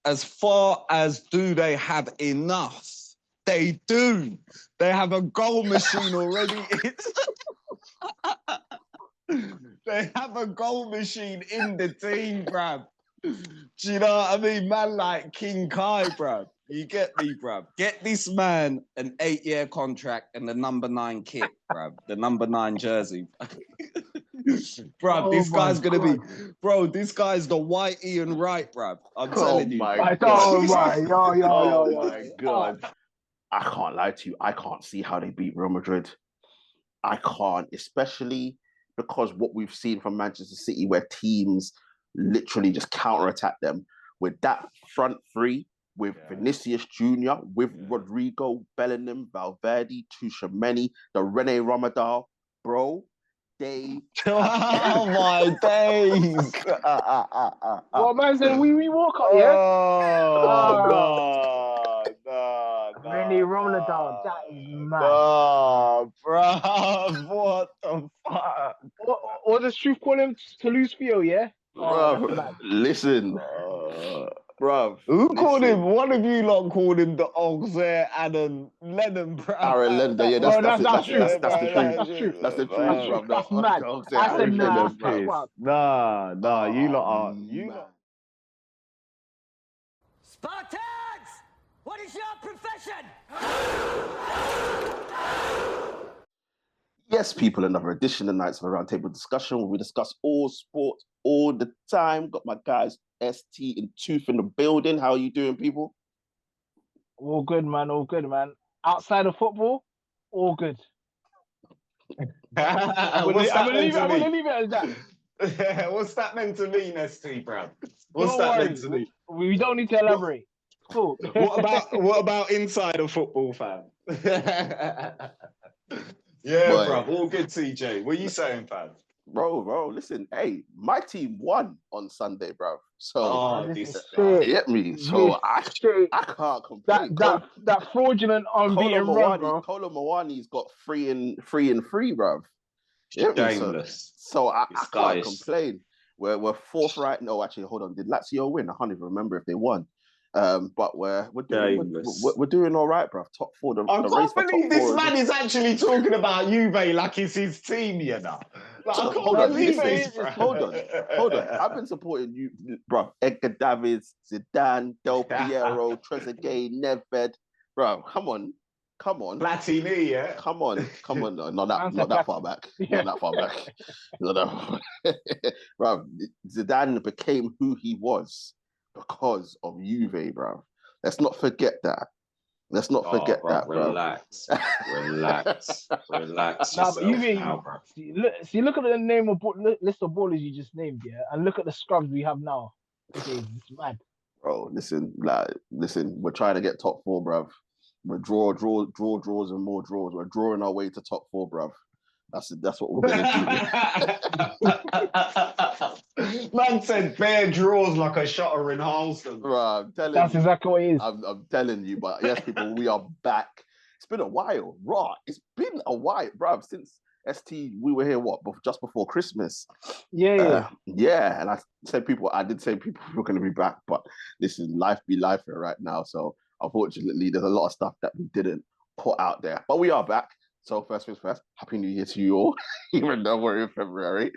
as far as do they have enough? They do. They have a goal machine already. They have a goal machine in the team, bruv. Do you know what I mean? Man like King Kai, bruv. You get me, bruv? Get this man an 8-year contract and the number 9 kit, bruv. The number 9 jersey. Bruv, this guy's going to be... Bro, this guy's the white Ian Wright, bruv. I'm telling you. My God. Oh my God. I can't lie to you. I can't see how they beat Real Madrid. I can't, especially because what we've seen from Manchester City, where teams literally just counterattack them with that front three, with Vinicius Jr., with Rodrigo, Bellingham, Valverde, Tchouaméni, the Rene Ramadal, bro. They oh my days! Well, man said we walk up, yeah. No. Rene Ronaldo, that is mad. Bro, what the fuck? What does Truth call him? Toulouse Theo, yeah? Bro, listen, bro. Who called him? One of you lot called him the Auxerre Adam Lennon, bro. Aaron Lender, yeah, that's the truth. That's the truth, bro. That's mad. I said nah. Nah, you lot are. Spartans! What is your profession? Yes, people, another edition of Nights of a Roundtable Discussion where we discuss all sports all the time. Got my guys ST and Tooth in the building. How are you doing, people? All good, man. Outside of football, all good. I'm gonna leave it as that. What's that meant to mean, ST, bro? What's that meant to mean? We don't need to elaborate. Cool. What about inside of football, fam? Yeah, bro. All good, TJ. What are you saying, fam? Bro, listen. Hey, my team won on Sunday, bro. So get me. So I can't complain. That fraudulent unbeaten run, bro. Kolo Muani's got 3 and 3, bro. Shameless. So I can't complain. We're fourth right. No, actually, hold on. Did Lazio win? I can't even remember if they won. But we're doing all right, bro. Top 4. I can't believe this man is actually talking about Juve like it's his team, you know. Like, I can't believe this, bro. Hold on. I've been supporting you, bro. Edgar Davids, Zidane, Del Piero, Trezeguet, Nedved, bro. Come on. Platini, yeah. Come on. No, not that far back. Not that far back. No. Bro, Zidane became who he was because of Juve, bro. Let's not forget that. Bro. Relax. Nah, but look at the name of list of ballers you just named, yeah, and look at the scrubs we have now. It's mad. Bro, listen. We're trying to get top 4, bro. We're draws and more draws. We're drawing our way to top 4, bro. That's what we're gonna do. Man said bare draws like a shutter in Harleston. Bro, I'm telling That's you. exactly what it is. I'm telling you, but yes, people, we are back. It's been a while, It's been a while, bro. Since ST, we were here, just before Christmas. Yeah. And I did say people were going to be back, but listen, life be life here right now. So unfortunately, there's a lot of stuff that we didn't put out there, but we are back. So first things first, Happy New Year to you all, even though we're in February,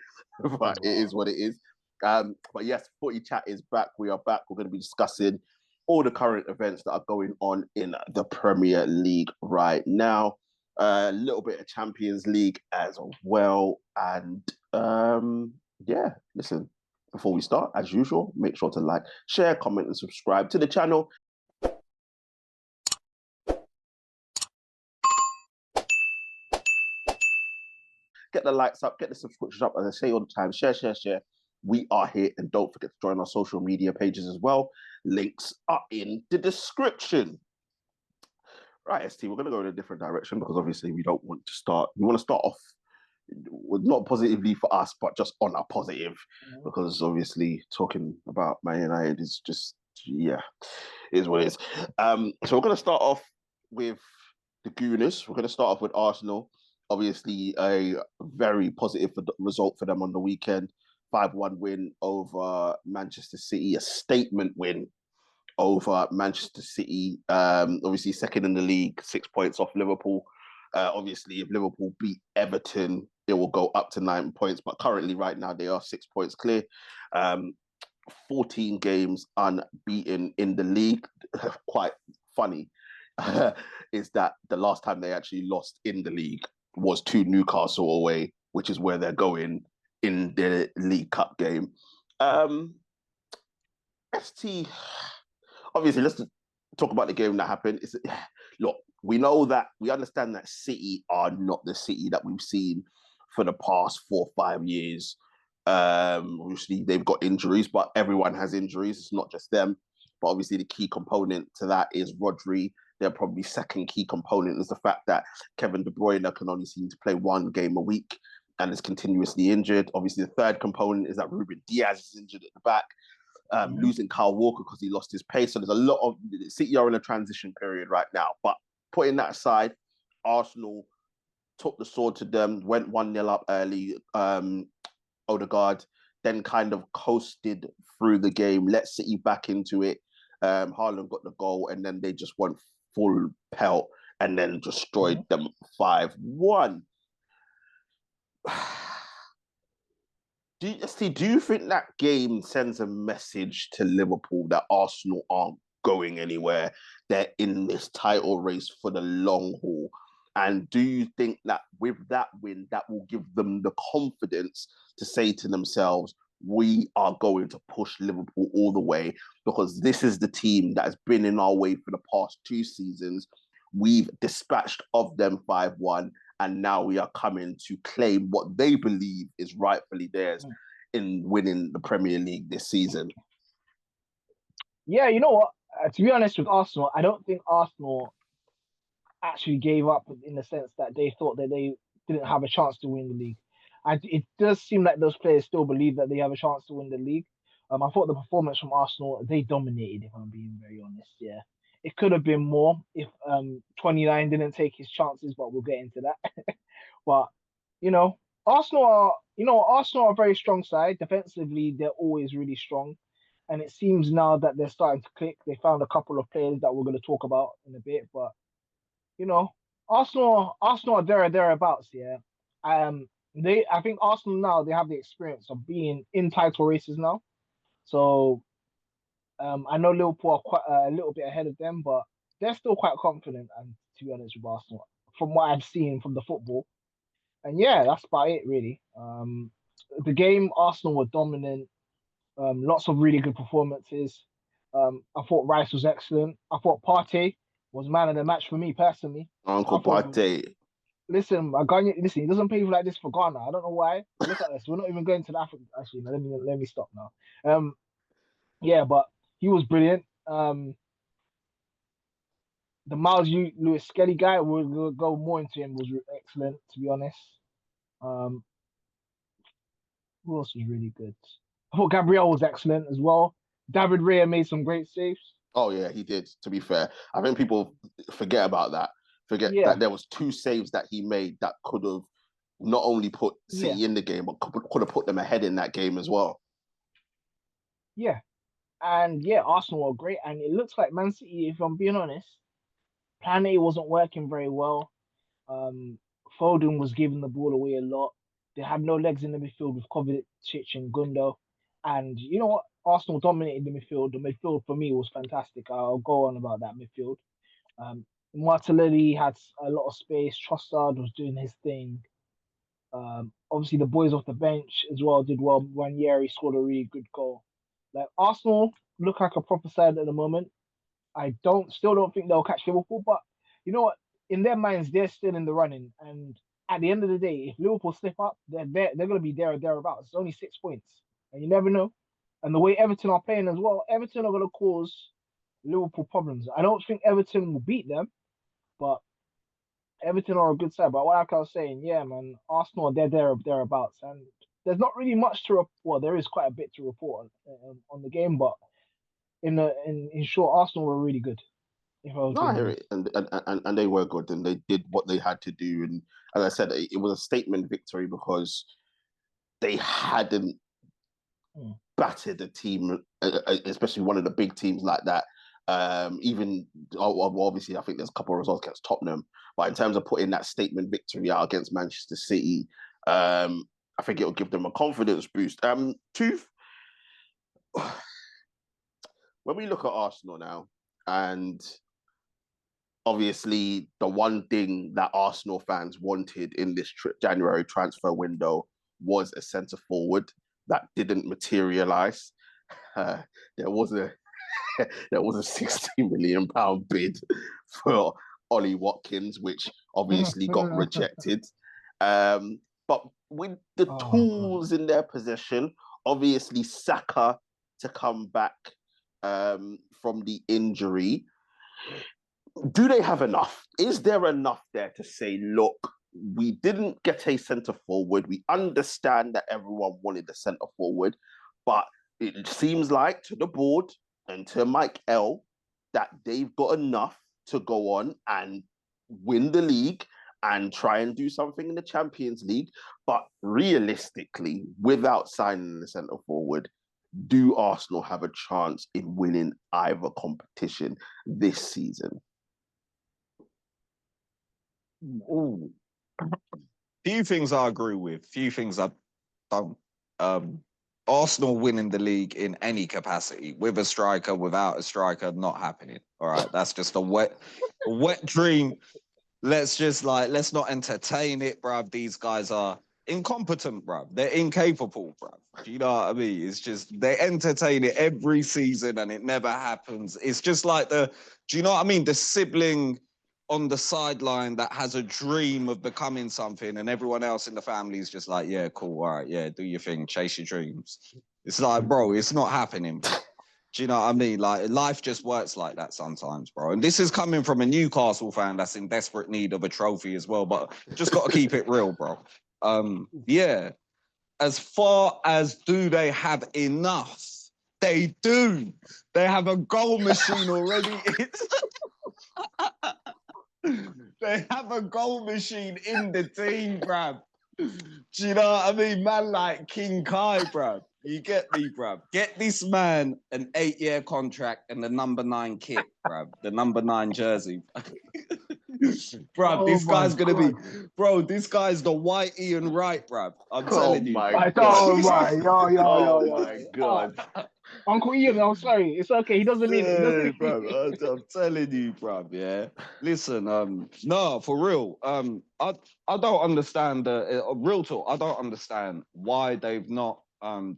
but it is what it is. But yes, Footy Chat is back. We are back. We're going to be discussing all the current events that are going on in the Premier League right now. A little bit of Champions League as well. And listen, before we start, as usual, make sure to like, share, comment, and subscribe to the channel. Get the likes up, get the subscriptions up, as I say all the time. Share. We are here, and don't forget to join our social media pages as well. Links are in the description. Right, ST, we're going to go in a different direction because obviously we want to start off not positively for us, but just on a positive, because obviously talking about Man United is just, is what it is. So we're going to start off with the Gooners. We're going to start off with Arsenal. Obviously, a very positive result for them on the weekend. 5-1 win over Manchester City, a statement win over Manchester City. Obviously, second in the league, 6 points off Liverpool. Obviously, if Liverpool beat Everton, it will go up to 9 points. But currently, right now, they are 6 points clear. 14 games unbeaten in the league. Quite funny is that the last time they actually lost in the league was to Newcastle away, which is where they're going in the League Cup game. ST, obviously, let's talk about the game that happened. Look, we understand that City are not the City that we've seen for the past 4 or 5 years. Obviously, they've got injuries, but everyone has injuries. It's not just them. But obviously, the key component to that is Rodri. Their probably second key component is the fact that Kevin De Bruyne can only seem to play 1 game a week and is continuously injured. Obviously, the third component is that Ruben Diaz is injured at the back, losing Kyle Walker because he lost his pace. So there's a lot of City are in a transition period right now. But putting that aside, Arsenal took the sword to them, went 1-0 up early. Odegaard then kind of coasted through the game, let City back into it. Haaland got the goal, and then they just went full pelt and then destroyed them 5-1. Do you think that game sends a message to Liverpool that Arsenal aren't going anywhere? They're in this title race for the long haul. And do you think that with that win, that will give them the confidence to say to themselves, we are going to push Liverpool all the way, because this is the team that has been in our way for the past 2 seasons. We've dispatched of them 5-1, and now we are coming to claim what they believe is rightfully theirs in winning the Premier League this season. Yeah, you know what? To be honest with Arsenal, I don't think Arsenal actually gave up in the sense that they thought that they didn't have a chance to win the league. It does seem like those players still believe that they have a chance to win the league. I thought the performance from Arsenal, they dominated, if I'm being very honest. Yeah, it could have been more if 29 didn't take his chances, but we'll get into that. But Arsenal are a very strong side. Defensively, they're always really strong, and it seems now that they're starting to click. They found a couple of players that we're going to talk about in a bit, but Arsenal are thereabouts. Yeah, I think Arsenal now, they have the experience of being in title races now. So I know Liverpool are quite a little bit ahead of them, but they're still quite confident. And to be honest with Arsenal, from what I've seen from the football, and yeah, that's about it really. The game, Arsenal were dominant. Lots of really good performances. I thought Rice was excellent. I thought Partey was man of the match for me personally. Uncle Partey. Listen, listen, he doesn't play like this for Ghana. I don't know why. Look at this. We're not even going to the Africa. Actually, no, let me stop now. Yeah, but he was brilliant. The Miles Lewis-Skelly guy, we'll go more into him, was excellent, to be honest. Who else was really good? I thought Gabriel was excellent as well. David Raya made some great saves. Oh yeah, he did. To be fair, I think people forget about that. That there was 2 saves that he made that could have not only put City in the game, but could have put them ahead in that game as well. Yeah, and yeah, Arsenal were great, and it looks like Man City, if I'm being honest, Plan A wasn't working very well. Foden was giving the ball away a lot. They had no legs in the midfield with Kovacic and Gundo, and you know what? Arsenal dominated the midfield. The midfield for me was fantastic. I'll go on about that midfield. Martinelli had a lot of space. Trossard was doing his thing. Obviously, the boys off the bench as well did well. Ranieri scored a really good goal. Like, Arsenal look like a proper side at the moment. I still don't think they'll catch Liverpool, but you know what? In their minds, they're still in the running. And at the end of the day, if Liverpool slip up, they're going to be there or thereabouts. It's only 6 points, and you never know. And the way Everton are playing as well, Everton are going to cause Liverpool problems. I don't think Everton will beat them, but Everton are a good side. But like I was saying, yeah, man, Arsenal, they're thereabouts. And there's not really much to report. Well, there is quite a bit to report on the game, but in short, Arsenal were really good. No, I hear it. And they were good, and they did what they had to do. And as I said, it was a statement victory because they hadn't battered a team, especially one of the big teams like that, Even obviously, I think there's a couple of results against Tottenham, but in terms of putting that statement victory out against Manchester City, I think it will give them a confidence boost. Tooth, when we look at Arsenal now, and obviously the one thing that Arsenal fans wanted in this January transfer window was a centre forward that didn't materialise. There was a there was a £60 million bid for Ollie Watkins, which obviously got rejected. But with the tools in their possession, obviously Saka to come back from the injury, do they have enough? Is there enough there to say, look, we didn't get a centre forward. We understand that everyone wanted a centre forward, but it seems like to the board and to Mike L that they've got enough to go on and win the league and try and do something in the Champions League. But realistically, without signing the centre forward, do Arsenal have a chance in winning either competition this season? Ooh. Few things I agree with, few things I don't. Arsenal winning the league in any capacity, with a striker, without a striker, not happening. All right, that's just a wet dream. Let's not entertain it, bruv. These guys are incompetent, bruv. They're incapable, bruv. Do you know what I mean? It's just, they entertain it every season and it never happens. It's just like do you know what I mean? The sibling on the sideline that has a dream of becoming something and everyone else in the family is just like, yeah, cool, all right, yeah, do your thing, chase your dreams. It's like, bro, it's not happening, bro. Do you know what I mean? Like, life just works like that sometimes, bro. And this is coming from a Newcastle fan that's in desperate need of a trophy as well, but just got to keep it real, bro. Yeah. As far as do they have enough? They do. They have a goal machine already. They have a goal machine in the team, bruv. Do you know what I mean? Man like King Kai, bruv. You get me, bruv. Get this man an 8-year contract and the number 9 kit, bruv. The number 9 jersey. Bruv, this guy's going to be... Bro, this guy's the white Ian Wright, bruv. I'm telling you. My God. Oh my, Oh my God. Uncle Ian, I'm sorry. It's okay. He doesn't mean it. Bruv, I'm telling you, bruv, yeah. Listen, no, for real. I don't understand, real talk, I don't understand why they've not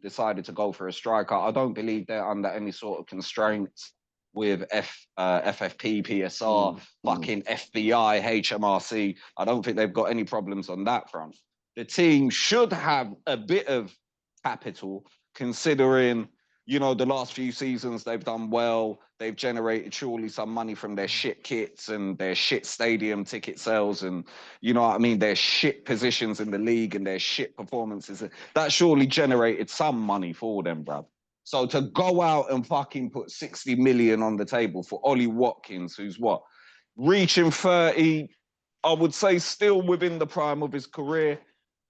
decided to go for a striker. I don't believe they're under any sort of constraints with FFP, PSR, fucking FBI, HMRC. I don't think they've got any problems on that front. The team should have a bit of capital, considering, you know, the last few seasons they've done well. They've generated surely some money from their shit kits and their shit stadium ticket sales and, you know what I mean, their shit positions in the league and their shit performances. That surely generated some money for them, bruv. So to go out and fucking put 60 million on the table for Ollie Watkins, who's what? Reaching 30, I would say still within the prime of his career.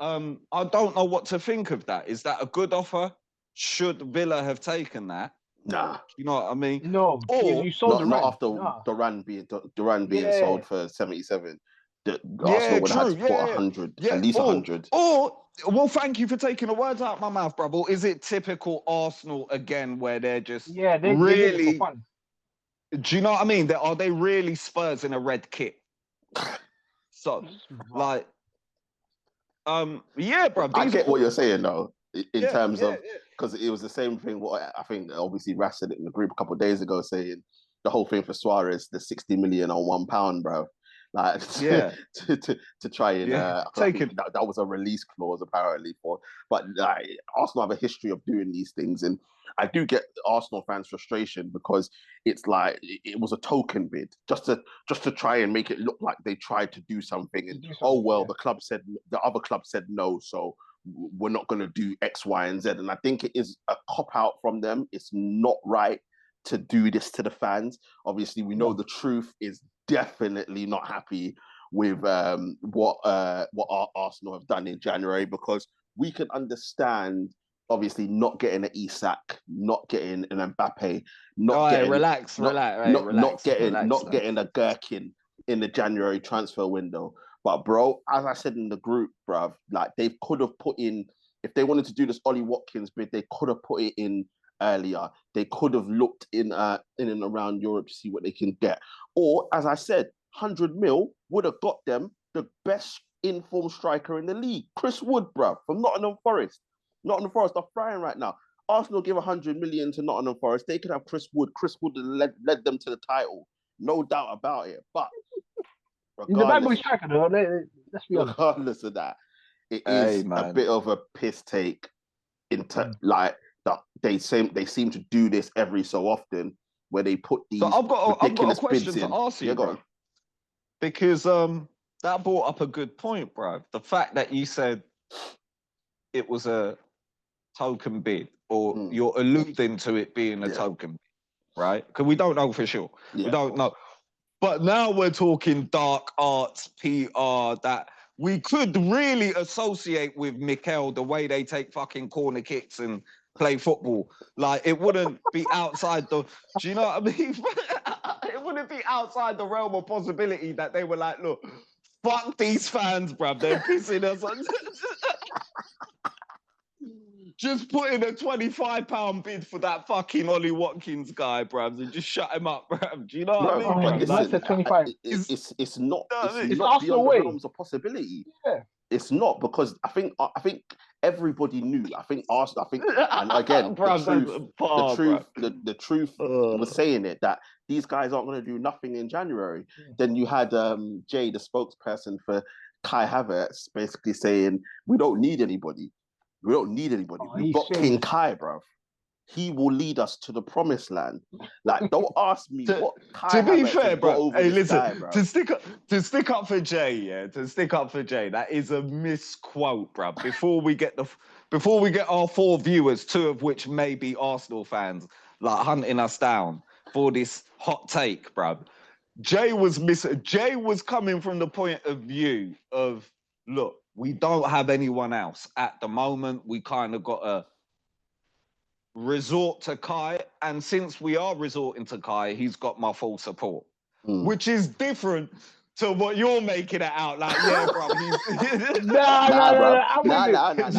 I don't know what to think of that. Is that a good offer? Should Villa have taken that? Nah. You know what I mean? No, or you sold not after Duran being sold for 77. Arsenal would have had to put 100, at least 100. Well, thank you for taking the words out of my mouth, brother. Is it typical Arsenal again, where they're just they're really? for fun. Do you know what I mean? Are they really Spurs in a red kit? So, like, yeah, bro. I get what you're saying, though, in terms of, because it was the same thing. What I think, obviously, Ras said it in the group a couple of days ago, saying the whole thing for Suarez, the 60 million on £1, bro. Like, to try and take it. That was a release clause apparently for. But Arsenal have a history of doing these things, and I do get Arsenal fans' frustration because it's like it was a token bid just to try and make it look like they tried to do something. And the other club said no, so we're not going to do X, Y, and Z. And I think it is a cop out from them. It's not right to do this to the fans. Obviously, we know the truth is definitely not happy with what Arsenal have done in January, because we can understand obviously not getting an Isak, not getting an Mbappe, not All right, getting relax. not Relax. getting a Gherkin in the January transfer window. But bro, as I said in the group, bruv, like they could have put in, if they wanted to do this Ollie Watkins bid, they could have put it in earlier. They could have looked in and around Europe to see what they can get. Or as I said, 100 mil would have got them the best informed striker in the league, Chris Wood, bruv, from Nottingham Forest. Nottingham Forest are frying right now. Arsenal give 100 million to Nottingham Forest. They could have Chris Wood. Chris Wood led them to the title. No doubt about it. But He's a bad boy regardless, striker, though. Let's be honest. regardless of that, it Hey, is a man. bit of a piss take into like that they seem to do this every so often where they put these So I've got ridiculous a question bids to in. ask you, Yeah, go bro. on. Because that brought up a good point, bro. The fact that you said it was a token bid, or you're alluding to it being a token bid, right? Because we don't know for sure. Yeah, we don't know. But now we're talking dark arts, PR, that we could really associate with Mikel, the way they take fucking corner kicks and play football. Like, it wouldn't be outside the... Do you know what I mean? It wouldn't be outside the realm of possibility that they were like, look, fuck these fans, bruv. They're pissing us on... Just put in a £25 bid for that fucking Ollie Watkins guy, bruv, and just shut him up, bruv. Do you know what I mean, But bruv? listen, That's a 25. it's not It's not Arsenal beyond way. the realms of possibility. Yeah. It's not, because I think everybody knew. I think Arsenal. And again, Bruv, the truth was saying it, that these guys aren't going to do nothing in January. Then you had Jay, the spokesperson for Kai Havertz, basically saying we don't need anybody. We don't need anybody. We've got King Kai, bruv. He will lead us to the promised land. Like, don't ask me what Kai to be Havertz fair, has got bro. over Hey, this listen, guy, bruv. to stick up for Jay, yeah. To stick up for Jay, that is a misquote, bro. Before we get our 4 viewers, 2 of which may be Arsenal fans, like hunting us down for this hot take, bro. Jay was coming from the point of view of, look, we don't have anyone else at the moment. We kind of got to resort to Kai, and since we are resorting to Kai, he's got my full support, which is different to what you're making it out like. Yeah, bro. No, he's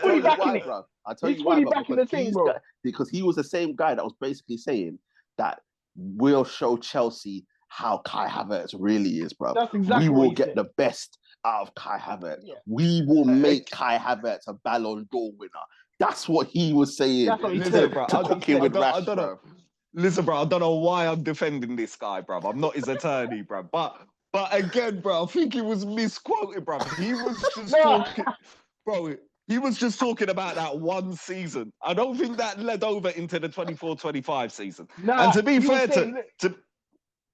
fully backing it. I'll tell you why, fully backing the thing, bro. Because he was the same guy that was basically saying that we'll show Chelsea how Kai Havertz really is, bro. That's exactly we will get the best out of Kai Havertz. Yeah. We will make Kai Havertz a Ballon d'Or winner. That's what he was saying. That's what he said, bro. I don't know. Listen, bro, I don't know why I'm defending this guy, bro. I'm not his attorney, bro. But again, bro, I think he was misquoted, bro. He was just talking, bro. He was just talking about that one season. I don't think that led over into the 24-25 season. And to be fair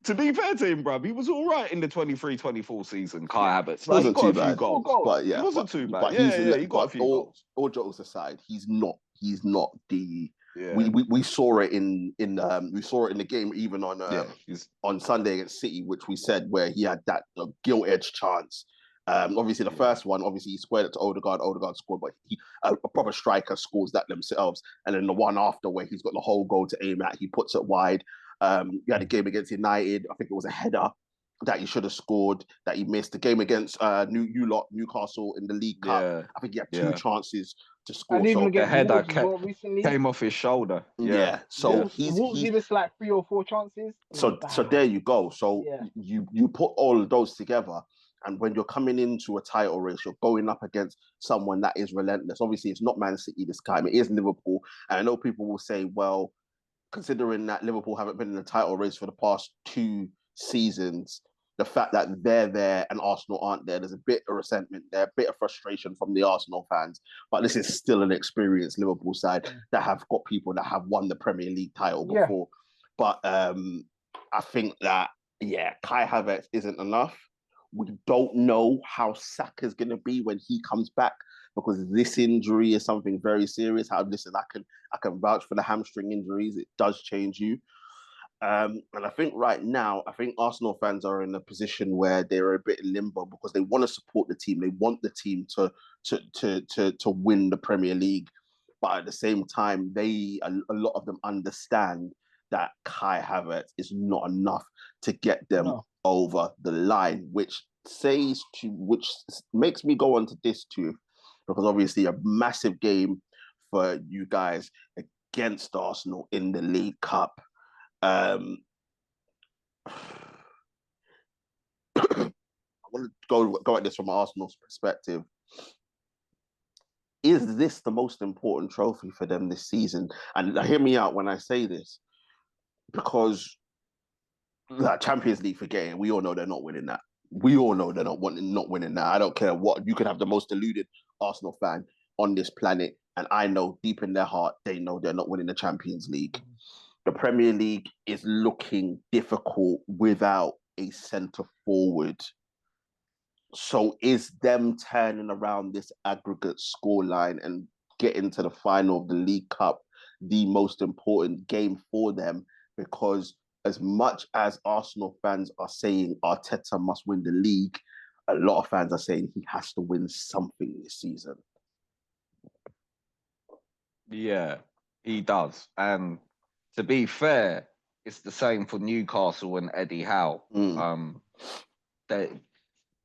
to be fair to him, bruv, he was all right in the 23-24 season, Kai Havertz. Like, wasn't too bad. Goals. But yeah, he wasn't too bad. But he got a few goals. All jokes aside, he's not the. Yeah. We saw it in the game even on Sunday against City, which we said where he had that gilt edge chance. Obviously the first one, he squared it to Odegaard. Odegaard scored, but a proper striker scores that themselves. And then the one after where he's got the whole goal to aim at, he puts it wide. You had a game against United. I think it was a header that he should have scored that he missed. The game against Newcastle in the League Cup. Yeah. I think he had 2 chances to score. And even the header recently came off his shoulder. Yeah. So he's give us like 3 or 4 chances. So there you go. So you put all of those together. And when you're coming into a title race, you're going up against someone that is relentless. Obviously, it's not Man City this time. It is Liverpool. And I know people will say, well, considering that Liverpool haven't been in the title race for the past 2 seasons, the fact that they're there and Arsenal aren't there, there's a bit of resentment there, a bit of frustration from the Arsenal fans. But this is still an experienced Liverpool side that have got people that have won the Premier League title before. But I think that, Kai Havertz isn't enough. We don't know how Saka's going to be when he comes back, because this injury is something very serious. I can vouch for the hamstring injuries. It does change you. And I think right now, Arsenal fans are in a position where they're a bit in limbo because they want to support the team. They want the team to win the Premier League. but at the same time, a lot of them understand that Kai Havertz is not enough to get them over the line, which makes me go on to this too, because obviously a massive game for you guys against Arsenal in the League Cup. I want to go at this from Arsenal's perspective. Is this the most important trophy for them this season? And hear me out when I say this, because that Champions League, forgetting, we all know they're not winning that. We all know they're not winning that. I don't care what. You could have the most deluded Arsenal fan on this planet, and I know deep in their heart, they know they're not winning the Champions League. The Premier League is looking difficult without a centre forward. So is them turning around this aggregate scoreline and getting to the final of the League Cup the most important game for them? Because as much as Arsenal fans are saying Arteta must win the league, a lot of fans are saying he has to win something this season. Yeah, he does. And to be fair, it's the same for Newcastle and Eddie Howe.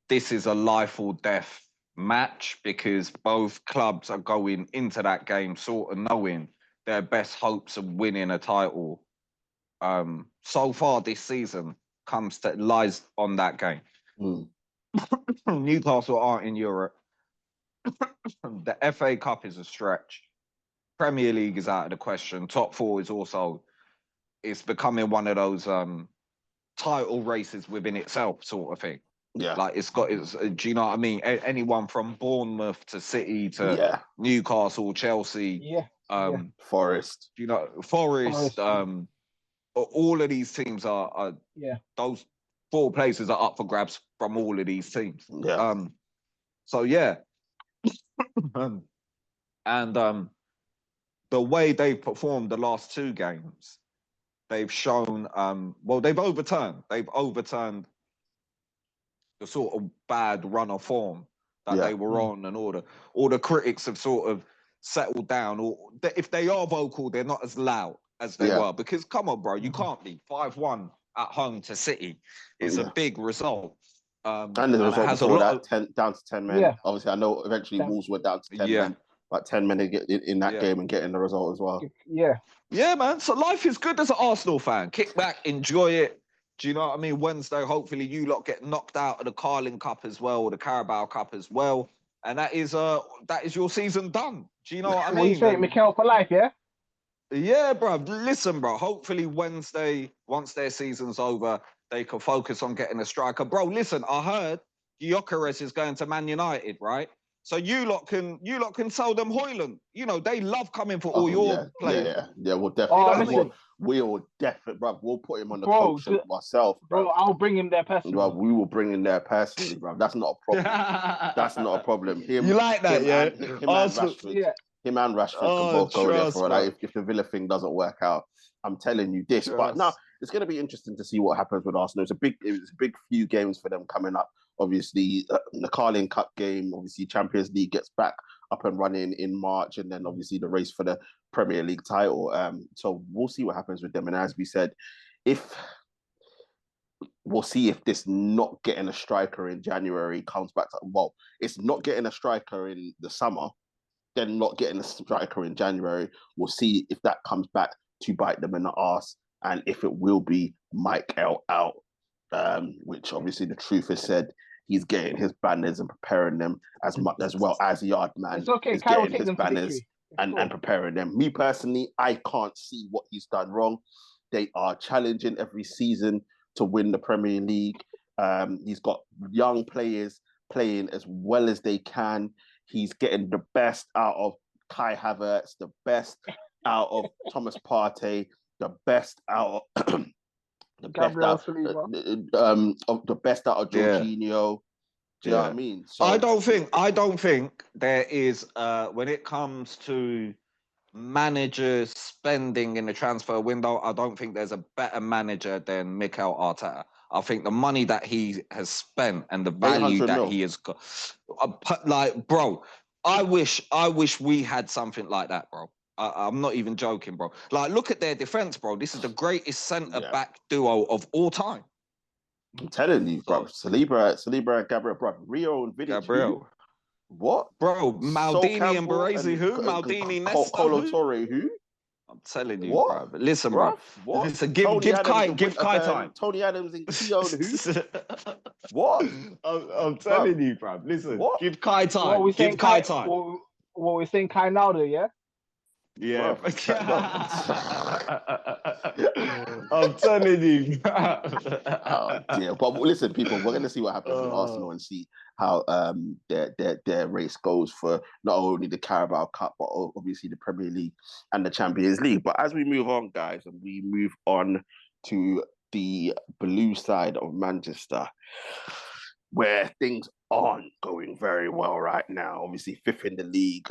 This is a life or death match, because both clubs are going into that game sort of knowing their best hopes of winning a title so far this season lies on that game. Newcastle aren't in Europe. The FA Cup is a stretch. Premier League is out of the question. Top four is also, it's becoming one of those title races within itself sort of thing. Yeah. Like do you know what I mean? Anyone from Bournemouth to City to Newcastle, Chelsea, Forest. You know, Forest. All of these teams are those four places are up for grabs from all of these teams. Yeah. So yeah. And the way they've performed the last two games, they've shown they've overturned the sort of bad run of form that they were on, and all the critics have sort of settled down, or if they are vocal, they're not as loud as they were. Because come on, bro, you can't be 5-1 at home to City. It's a big result. And the result before that, down to 10 men. Yeah. Obviously, I know eventually Wolves were down to 10 men, but 10 men in that game and getting the result as well. Yeah, man. So life is good as an Arsenal fan. Kick back, enjoy it. Do you know what I mean? Wednesday, hopefully you lot get knocked out of the Carling Cup as well, or the Carabao Cup as well. And that is your season done. Do you know what I mean? What you say, Mikel for life, yeah? Yeah, bro. Listen, bro. Hopefully Wednesday, once their season's over, they can focus on getting a striker. Bro, listen, I heard Gyökeres is going to Man United, right? So you lot can sell them Højlund. You know, they love coming for all your players. Yeah, we'll definitely. We'll definitely, bro. We'll put him on the coach myself, bro. I'll bring him there personally. Bro, we will bring him there personally, bro. That's not a problem. That's not a problem. You like that, Him and Rashford can both go there for it. If the Villa thing doesn't work out, I'm telling you this. But now it's going to be interesting to see what happens with Arsenal. It's a big few games for them coming up. Obviously, the Carling Cup game. Obviously, Champions League gets back up and running in March, and then obviously the race for the Premier League title. So we'll see what happens with them. And as we said, we'll see if this not getting a striker in January comes back to, it's not getting a striker in the summer, then not getting a striker in January. We'll see if that comes back to bite them in the arse, and if it will be Mike L out, which obviously the truth is said, he's getting his banners and preparing them as much as well as Yardman is getting his banners and preparing them. Me personally, I can't see what he's done wrong. They are challenging every season to win the Premier League. He's got young players playing as well as they can. He's getting the best out of Kai Havertz, the best out of Thomas Partey, the best out of the best out of Jorginho. Do you know what I mean? So I don't think there is when it comes to managers spending in the transfer window, I don't think there's a better manager than Mikel Arteta. I think the money that he has spent and the value that he has got, like, bro, I wish we had something like that, bro. I'm not even joking, bro. Like, look at their defense, bro. This is the greatest centre-back duo of all time. I'm telling you, bro. Saliba and Gabriel, bro. Rio and Vidic. Gabriel. What? Bro, Maldini and Baresi, who? and Maldini, Nesta, Colo who? Torre, who? I'm telling you, What? bro. Listen, Bruv, bro. what? Listen, give Kai time. Tony Adams and Keown, who? What? I'm telling you, bro. Listen, What? give Kai time. What we saying, Give Kai time. What we saying, Kai Naldo, yeah? Yeah, Bruv, I'm telling you. Oh dear. But listen, people, we're gonna see what happens with Arsenal and see how their race goes for not only the Carabao Cup, but obviously the Premier League and the Champions League. But as we move on, guys, and we move on to the blue side of Manchester, where things aren't going very well right now. Obviously, fifth in the league,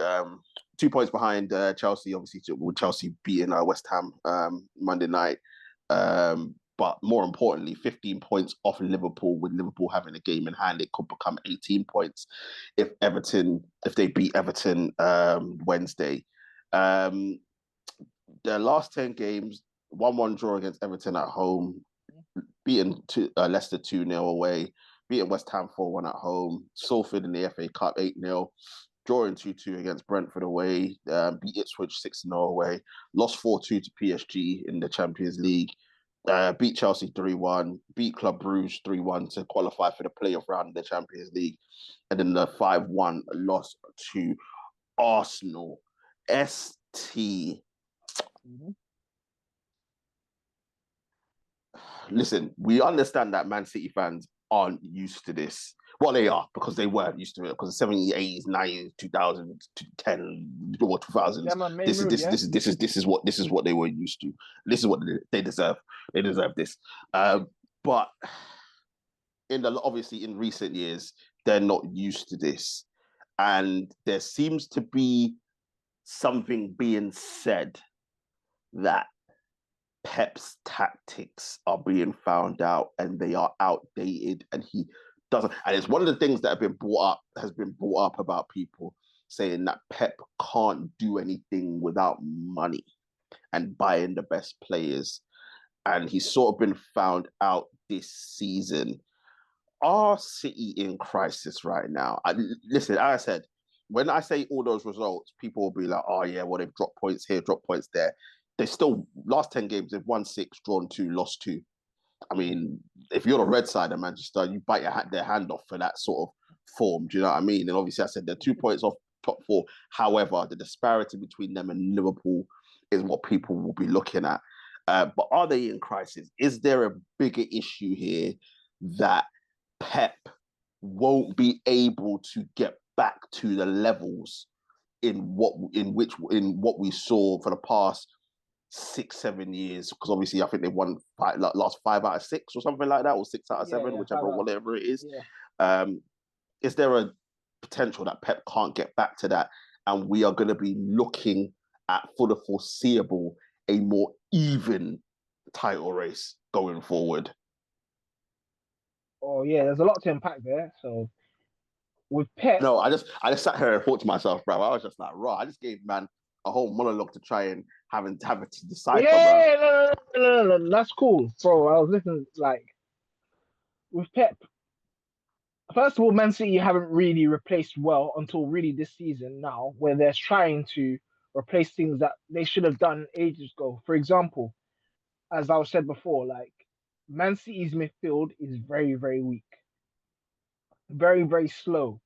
2 points behind Chelsea. Obviously, with Chelsea beating West Ham Monday night. But more importantly, 15 points off Liverpool, with Liverpool having a game in hand. It could become 18 points if they beat Everton Wednesday. Their last 10 games, 1-1 draw against Everton at home, beaten Leicester 2-0 away, beating West Ham 4-1 at home, Salford in the FA Cup 8-0, drawing 2-2 against Brentford away, beat Ipswich 6-0 away, lost 4-2 to PSG in the Champions League, beat Chelsea 3-1, beat Club Brugge 3-1 to qualify for the playoff round of the Champions League, and then the 5-1 loss to Arsenal. ST. Listen, we understand that Man City fans aren't used to this. Well, they are, because they weren't used to it. Because the 70s, 80s, 90s, 2000s, 10 or 2000s, this is what they were used to. This is what they deserve. They deserve this. But obviously in recent years, they're not used to this, and there seems to be something being said that Pep's tactics are being found out and they are outdated, and he doesn't. And it's one of the things that has been brought up about people saying that Pep can't do anything without money and buying the best players. And he's sort of been found out this season. Are City in crisis right now? Listen, as I said, when I say all those results, people will be like, oh yeah, well, they've dropped points here, dropped points there. They still, last 10 games, they've won 6, drawn 2, lost 2. I mean, if you're the red side of Manchester, you bite their hand off for that sort of form. Do you know what I mean? And obviously, I said they're 2 points off top 4. However, the disparity between them and Liverpool is what people will be looking at. But are they in crisis? Is there a bigger issue here that Pep won't be able to get back to the levels in what we saw for the past 6-7 years? Because obviously I think they won last 5 out of 6 or something like that, or 6 out of 7, whatever it is. Yeah. Is there a potential that Pep can't get back to that, and we are going to be looking at, for the foreseeable, a more even title race going forward? Oh yeah, there's a lot to unpack there. So with Pep, no, I just sat here and thought to myself, bro. I was just like, raw. I just gave man a whole monologue to try and have it to decipher. Yeah, no, that's cool, bro. I was listening. Like with Pep, first of all, Man City haven't really replaced well until really this season now, where they're trying to replace things that they should have done ages ago. For example, as I said before, like Man City's midfield is very, very weak, very, very slow,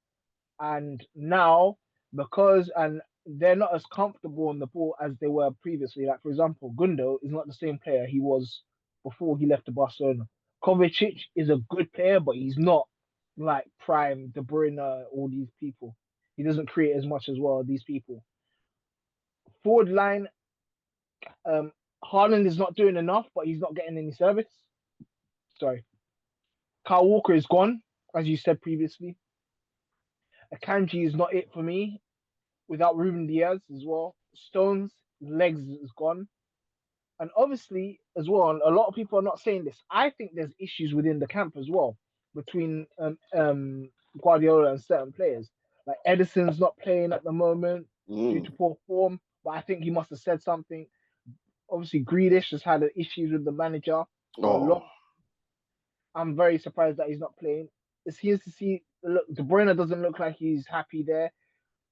and now and they're not as comfortable on the ball as they were previously. Like for example, Gundo is not the same player he was before he left to Barcelona. Kovacic is a good player, but he's not like prime De Bruyne, all these people. He doesn't create as much as well these people. Forward line, Haaland is not doing enough, but he's not getting any service. Sorry. Kyle Walker is gone, as you said previously. Akanji is not it for me, without Ruben Diaz as well. Stones' legs is gone. And obviously, as well, a lot of people are not saying this. I think there's issues within the camp as well, between Guardiola and certain players. Like Edison's not playing at the moment due to poor form, but I think he must have said something. Obviously, Grealish has had issues with the manager for a long. I'm very surprised that he's not playing. It seems to see look. De Bruyne doesn't look like he's happy there.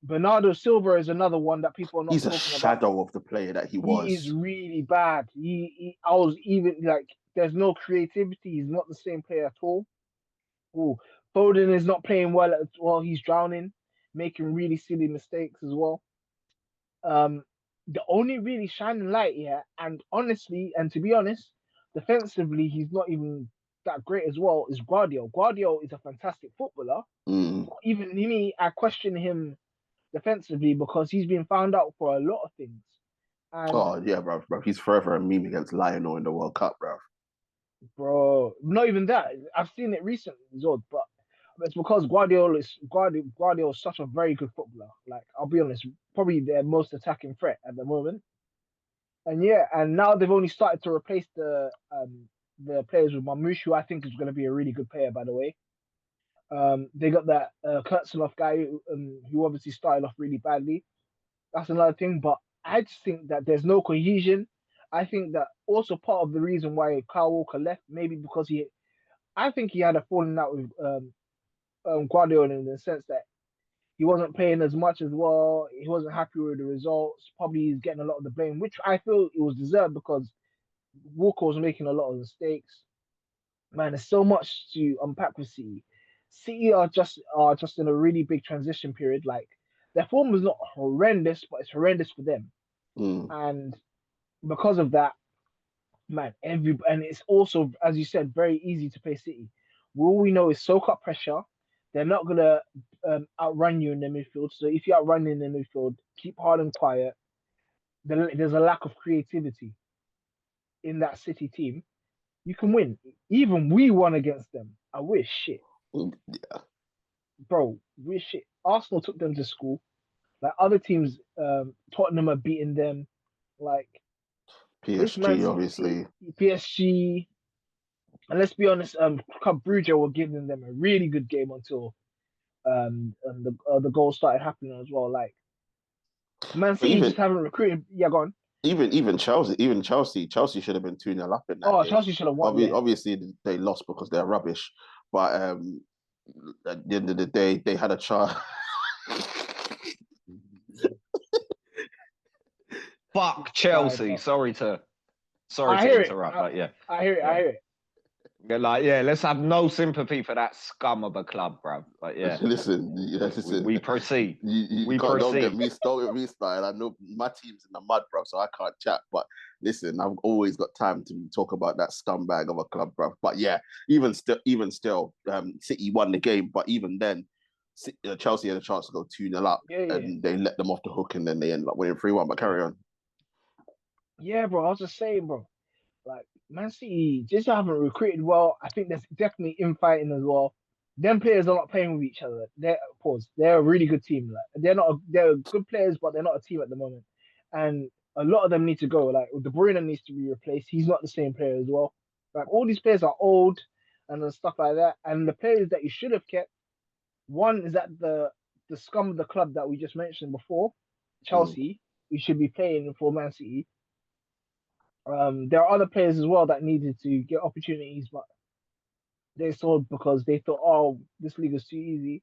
Bernardo Silva is another one that people are not He's a talking about. shadow of the player that he He is was. really bad. I was even like, there's no creativity. He's not the same player at all. Ooh, Foden is not playing well at well. He's drowning, making really silly mistakes as well. The only really shining light here, and honestly, and to be honest, defensively, he's not even that great as well, is Guardiola. Guardiola is a fantastic footballer. Even me, I question him defensively because he's been found out for a lot of things. And Yeah, bro. He's forever a meme against Lionel in the World Cup, bro. bro, not even that. I've seen it recently as well, but it's because Guardiola is such a very good footballer. Like, I'll be honest, probably their most attacking threat at the moment. And yeah, and now they've only started to replace the players with Mamouche, who I think is going to be a really good player, by the way. They got that Kurtzloff guy who obviously started off really badly. That's another thing, but I just think that there's no cohesion. I think that also part of the reason why Kyle Walker left, maybe because I think he had a falling out with Guardiola in the sense that he wasn't playing as much as well. He wasn't happy with the results. Probably he's getting a lot of the blame, which I feel it was deserved because Walker was making a lot of mistakes. Man, there's so much to unpack with City. City are just in a really big transition period. Like, their form is not horrendous, but it's horrendous for them. And because of that, man, and it's also, as you said, very easy to play City. All we know is soak up pressure. They're not gonna outrun you in the midfield. So if you outrun in the midfield, keep hard and quiet. There's a lack of creativity in that City team. You can win. Even we won against them. I wish shit. Yeah. Bro, we shit. Arsenal took them to school. Like, other teams, Tottenham are beating them. Like, this Man PSG, City, obviously. PSG. And let's be honest, Club Brugge were giving them a really good game until and the goals started happening as well. Like, Man City just haven't recruited. Yeah, go on. Even Chelsea should have been 2-0 up in that game. Chelsea should have won. Obviously, they lost because they're rubbish. But at the end of the day, they had a chance. Fuck Chelsea. Sorry to interrupt, but yeah. I hear it. Yeah, like, yeah, let's have no sympathy for that scum of a club, bro. Like, yeah. Listen. We proceed. Don't get me started. I know my team's in the mud, bro, so I can't chat. But listen, I've always got time to talk about that scumbag of a club, bro. But yeah, even still, City won the game. But even then, Chelsea had a chance to go 2-0 up, and they let them off the hook, and then they ended up winning 3-1. But carry on. Yeah, bro. I was just saying, bro. Like, Man City just haven't recruited well. I think there's definitely infighting as well. Them players are not playing with each other. They're a really good team. Like, they're good players, but they're not a team at the moment. And a lot of them need to go. Like, De Bruyne needs to be replaced. He's not the same player as well. Like, all these players are old and stuff like that. And the players that you should have kept, one is that the scum of the club that we just mentioned before, Chelsea. We should be playing for Man City. There are other players as well that needed to get opportunities, but they sold because they thought, oh, this league is too easy.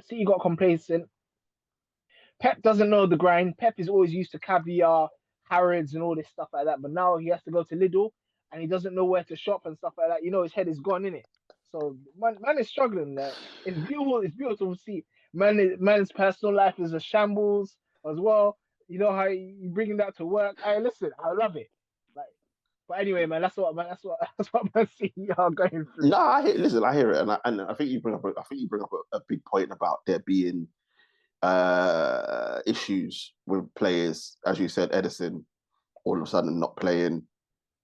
City got complacent. Pep doesn't know the grind. Pep is always used to caviar, Harrods, and all this stuff like that. But now he has to go to Lidl, and he doesn't know where to shop and stuff like that. You know, his head is gone, innit? So man is struggling there. It's beautiful to see. Man's personal life is a shambles as well. You know how you bringing that to work. Hey, listen, I love it. Like, but anyway, man, that's what Man City are going through. No, I hear it, and I think you bring up a big point about there being issues with players, as you said, Edison all of a sudden not playing,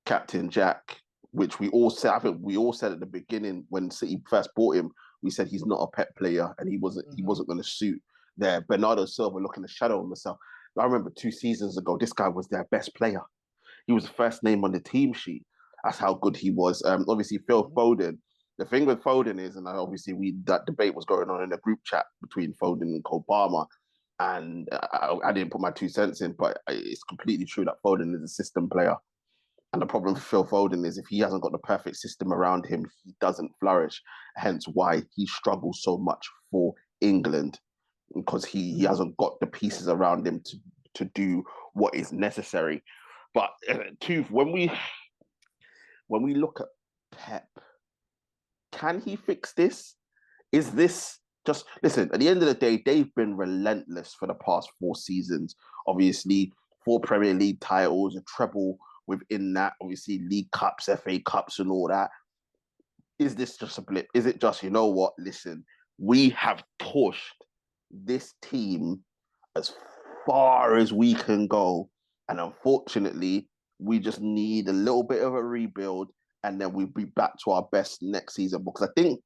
Captain Jack, which we all said. I think we all said at the beginning when City first bought him, we said he's not a Pep player and he wasn't going to suit there. Bernardo Silva looking to shadow himself. I remember 2 seasons ago, this guy was their best player. He was the first name on the team sheet. That's how good he was. Obviously, Phil Foden, The thing with Foden is, and obviously that debate was going on in a group chat between Foden and Cole Palmer, and I didn't put my 2 cents in, but it's completely true that Foden is a system player. And the problem for Phil Foden is if he hasn't got the perfect system around him, he doesn't flourish. Hence why he struggles so much for England, because he hasn't got the pieces around him to do what is necessary. But when we look at Pep, can he fix this? Is this just, listen, at the end of the day, they've been relentless for the past 4 seasons. Obviously, 4 Premier League titles, a treble within that, obviously League Cups, FA Cups and all that. Is this just a blip? Is it just, you know what, listen, we have pushed this team as far as we can go, and unfortunately, we just need a little bit of a rebuild, and then we'll be back to our best next season. Because I think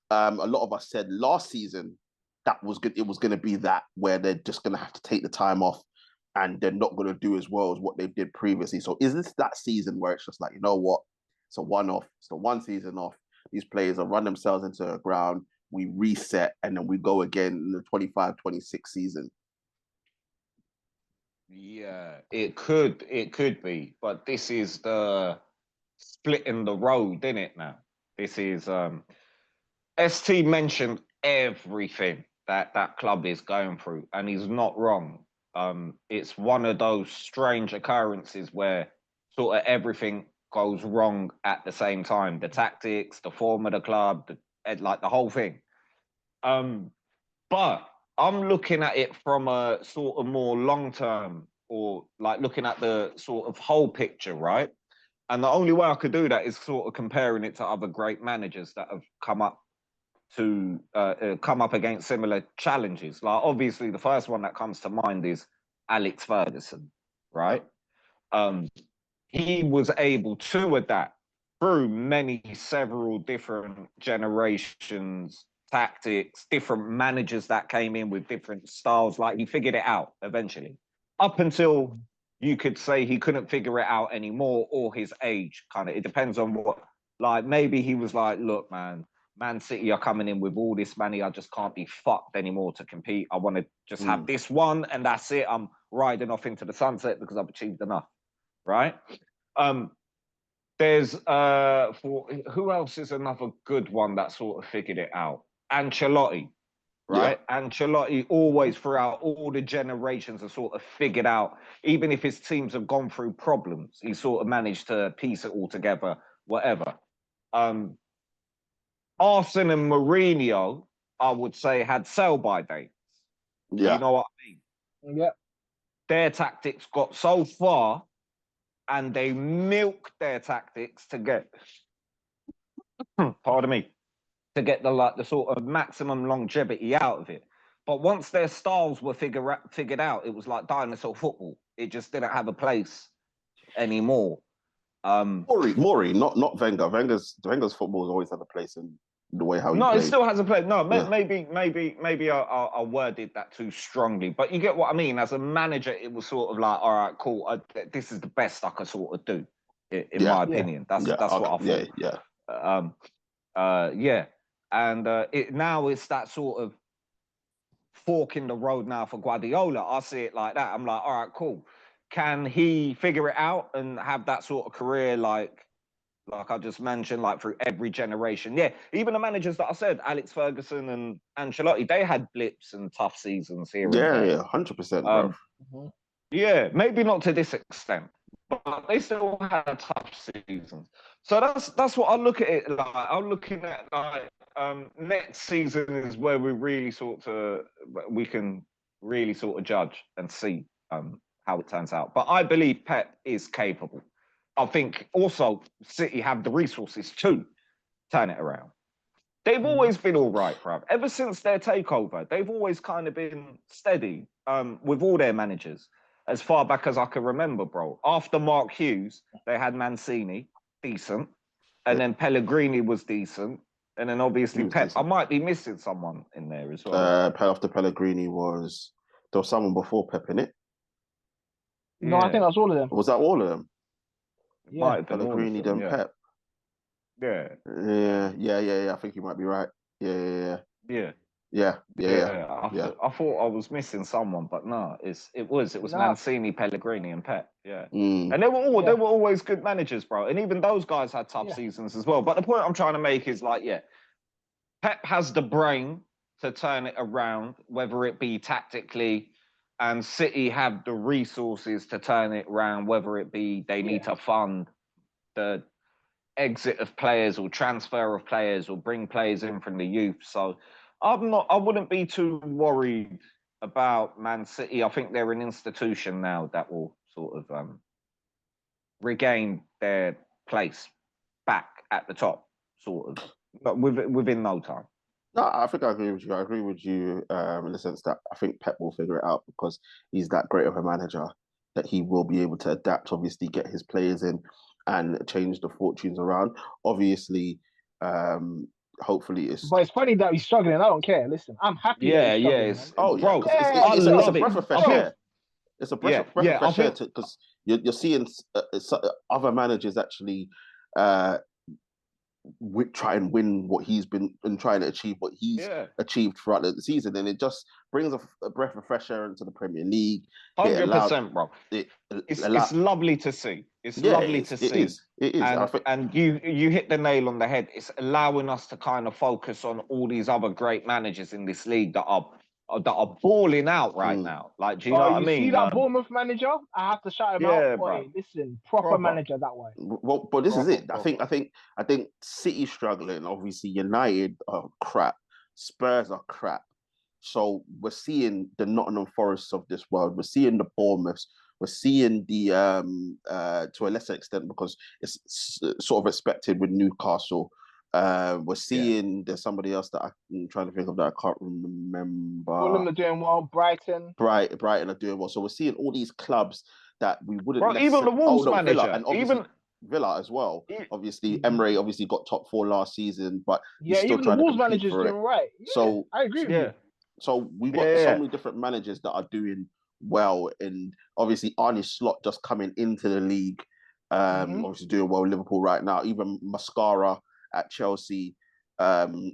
a lot of us said last season that was good. It was going to be that where they're just going to have to take the time off, and they're not going to do as well as what they did previously. So is this that season where it's just like, you know what, it's a one-off, it's the one season off. These players will run themselves into the ground. We reset, and then we go again in the 25-26 season. Yeah, it could be, but this is the splitting the road, isn't it? Now, this is ST mentioned everything that club is going through, and he's not wrong. It's one of those strange occurrences where sort of everything goes wrong at the same time. The tactics, the form of the club, like the whole thing. But I'm looking at it from a sort of more long-term, or like looking at the sort of whole picture, right? And the only way I could do that is sort of comparing it to other great managers that have come up against similar challenges. Like obviously the first one that comes to mind is Alex Ferguson, right? He was able to adapt through several different generations, tactics, different managers that came in with different styles. Like he figured it out eventually, up until you could say he couldn't figure it out anymore, or his age. Kind of, it depends on what. Like maybe he was like, look, Man City are coming in with all this money. I just can't be fucked anymore to compete. I want to just have this one, and that's it. I'm riding off into the sunset because I've achieved enough, right? There's for who else is another good one that sort of figured it out? Ancelotti, right? Yeah. Ancelotti always throughout all the generations have sort of figured out, even if his teams have gone through problems, he sort of managed to piece it all together, whatever. Arsene and Mourinho, I would say, had sell-by dates. Yeah. You know what I mean? Yeah. Their tactics got so far, and they milked their tactics to get, pardon me, to get the sort of maximum longevity out of it. But once their styles were figured out, it was like dinosaur football. It just didn't have a place anymore. Maury, not Wenger. Wenger's football has always had a place in the way how he played. It still has a place. No, yeah. maybe I worded that too strongly, but you get what I mean. As a manager, it was sort of like, all right, cool. This is the best I could sort of do, in my opinion. That's what I thought. Yeah. And now it's that sort of fork in the road now for Guardiola. I see it like that. I'm like, all right, cool. Can he figure it out and have that sort of career like I just mentioned, like through every generation? Yeah, even the managers that I said, Alex Ferguson and Ancelotti, they had blips and tough seasons here and there. Yeah, 100%, bro. Yeah, maybe not to this extent, but they still had tough seasons. So that's what I look at it like. I'm looking at like next season is where we can really sort of judge and see how it turns out. But I believe Pep is capable. I think also City have the resources to turn it around. They've always been all right, bruv. Ever since their takeover, they've always kind of been steady with all their managers, as far back as I can remember, bro. After Mark Hughes, they had Mancini, decent, and then Pellegrini was decent, and then obviously Pep. Decent. I might be missing someone in there as well. After Pellegrini there was someone before Pep in it. No, I think that's all of them. Was that all of them? Yeah, Pellegrini then Pep. Yeah. Yeah. I think you might be right. Yeah. I thought I was missing someone, but no, it was Nah, Mancini, Pellegrini, and Pep. Yeah. Mm. And they yeah, were always good managers, bro. And even those guys had tough yeah, seasons as well. But the point I'm trying to make is like, yeah, Pep has the brain to turn it around, whether it be tactically, and City have the resources to turn it around, whether it be they need to fund the exit of players or transfer of players or bring players in from the youth. So I wouldn't be too worried about Man City. I think they're an institution now that will sort of regain their place back at the top, sort of, but within no time. No, I think I agree with you. I agree with you in the sense that I think Pep will figure it out because he's that great of a manager that he will be able to adapt, obviously, get his players in and change the fortunes around. Obviously, hopefully it's... but it's funny that he's struggling. I don't care. Listen, I'm happy that he's struggling, man. Oh, yeah, bro, because I it's love a it. breath of fresh air. It's a breath of fresh air because you're seeing other managers actually try and win what he's been and trying to achieve what he's achieved throughout the season, and it just brings a breath of fresh air into the Premier League. 100%, bro. It's lovely to see. It's lovely to see. It is. And you hit the nail on the head. It's allowing us to kind of focus on all these other great managers in this league that are balling out right now. Like, do you know what I mean? See that Bournemouth manager? I have to shout him out. Bro. Listen, proper manager that way. Well, but this is it. I think City's struggling. Obviously, United are crap. Spurs are crap. So we're seeing the Nottingham Forests of this world. We're seeing the Bournemouths. We're seeing the to a lesser extent because it's sort of expected with Newcastle. We're seeing there's somebody else that I'm trying to think of that I can't remember. Fulham are doing well. Brighton are doing well. So we're seeing all these clubs that we wouldn't. Bro, even the Wolves manager, Villa, and obviously Villa as well. Obviously, Emery obviously got top 4 last season, but he's still even trying the to Wolves compete manager's for doing right. Yeah, so I agree with you. So we've got so many different managers that are doing well, and obviously Arne Slot just coming into the league, obviously doing well in Liverpool right now. Even Mascara at Chelsea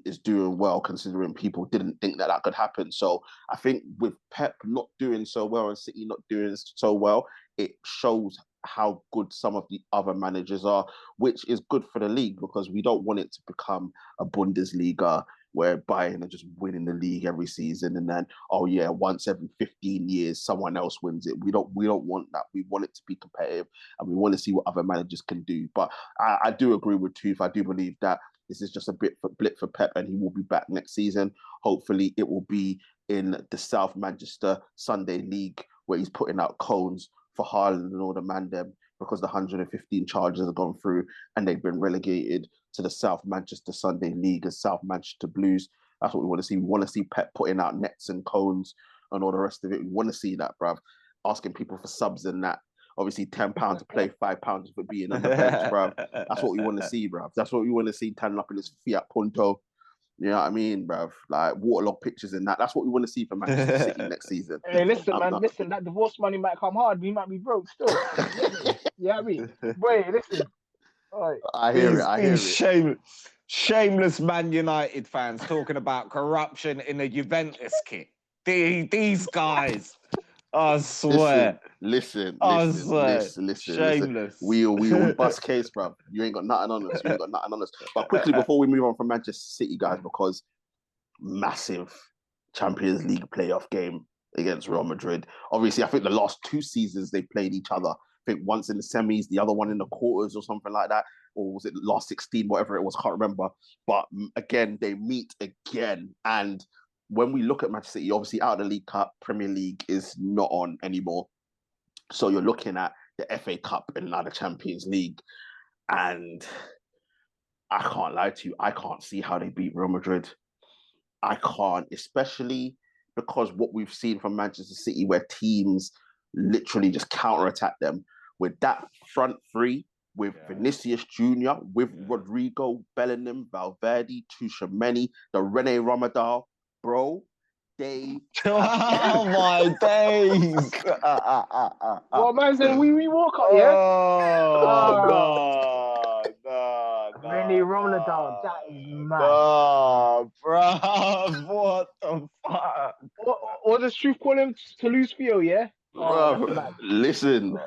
is doing well, considering people didn't think that could happen. So I think with Pep not doing so well and City not doing so well, it shows how good some of the other managers are, which is good for the league because we don't want it to become a Bundesliga where Bayern are just winning the league every season and then, once every 15 years, someone else wins it. We don't want that. We want it to be competitive and we want to see what other managers can do. But I do agree with Tooth. I do believe that this is just a blip for Pep and he will be back next season. Hopefully it will be in the South Manchester Sunday League where he's putting out cones for Haaland and all the man them because the 115 charges have gone through and they've been relegated to the South Manchester Sunday League as South Manchester Blues. That's what we want to see. We want to see Pep putting out nets and cones and all the rest of it. We want to see that, bruv. Asking people for subs and that. Obviously, £10 to play, £5 for being on the bench, bruv. That's what we want to see, bruv. That's what we want to see turning up in this Fiat Punto. You know what I mean, bruv? Like waterlogged pictures and that. That's what we want to see from Manchester City next season. Hey, listen, listen, that divorce money might come hard. We might be broke still. Yeah, I mean, boy, listen. Right. I hear it. Shameless Man United fans talking about corruption in the Juventus kit. These guys, I swear. Listen. Shameless. We all bust case, bro. You ain't got nothing on us. But quickly before we move on from Manchester City, guys, because massive Champions League playoff game against Real Madrid. Obviously, I think the last 2 seasons they played each other. I think once in the semis, the other one in the quarters or something like that. Or was it last 16, whatever it was, can't remember. But again, they meet again. And when we look at Manchester City, obviously out of the League Cup, Premier League is not on anymore. So you're looking at the FA Cup and now the Champions League. And I can't lie to you, I can't see how they beat Real Madrid. I can't, especially because what we've seen from Manchester City where teams literally just counterattack them with that front three, with Vinicius Jr., with Rodrigo, Bellingham, Valverde, Tchouaméni, the René Ramadal, bro, they... Oh my days! Well, man said we walk up, yeah? Oh, no. Any Ramadan, that is mad. Oh, bro, what the fuck? What does Truth call him? Toulouse Theo, yeah? Oh, that's Bruv, mad. listen,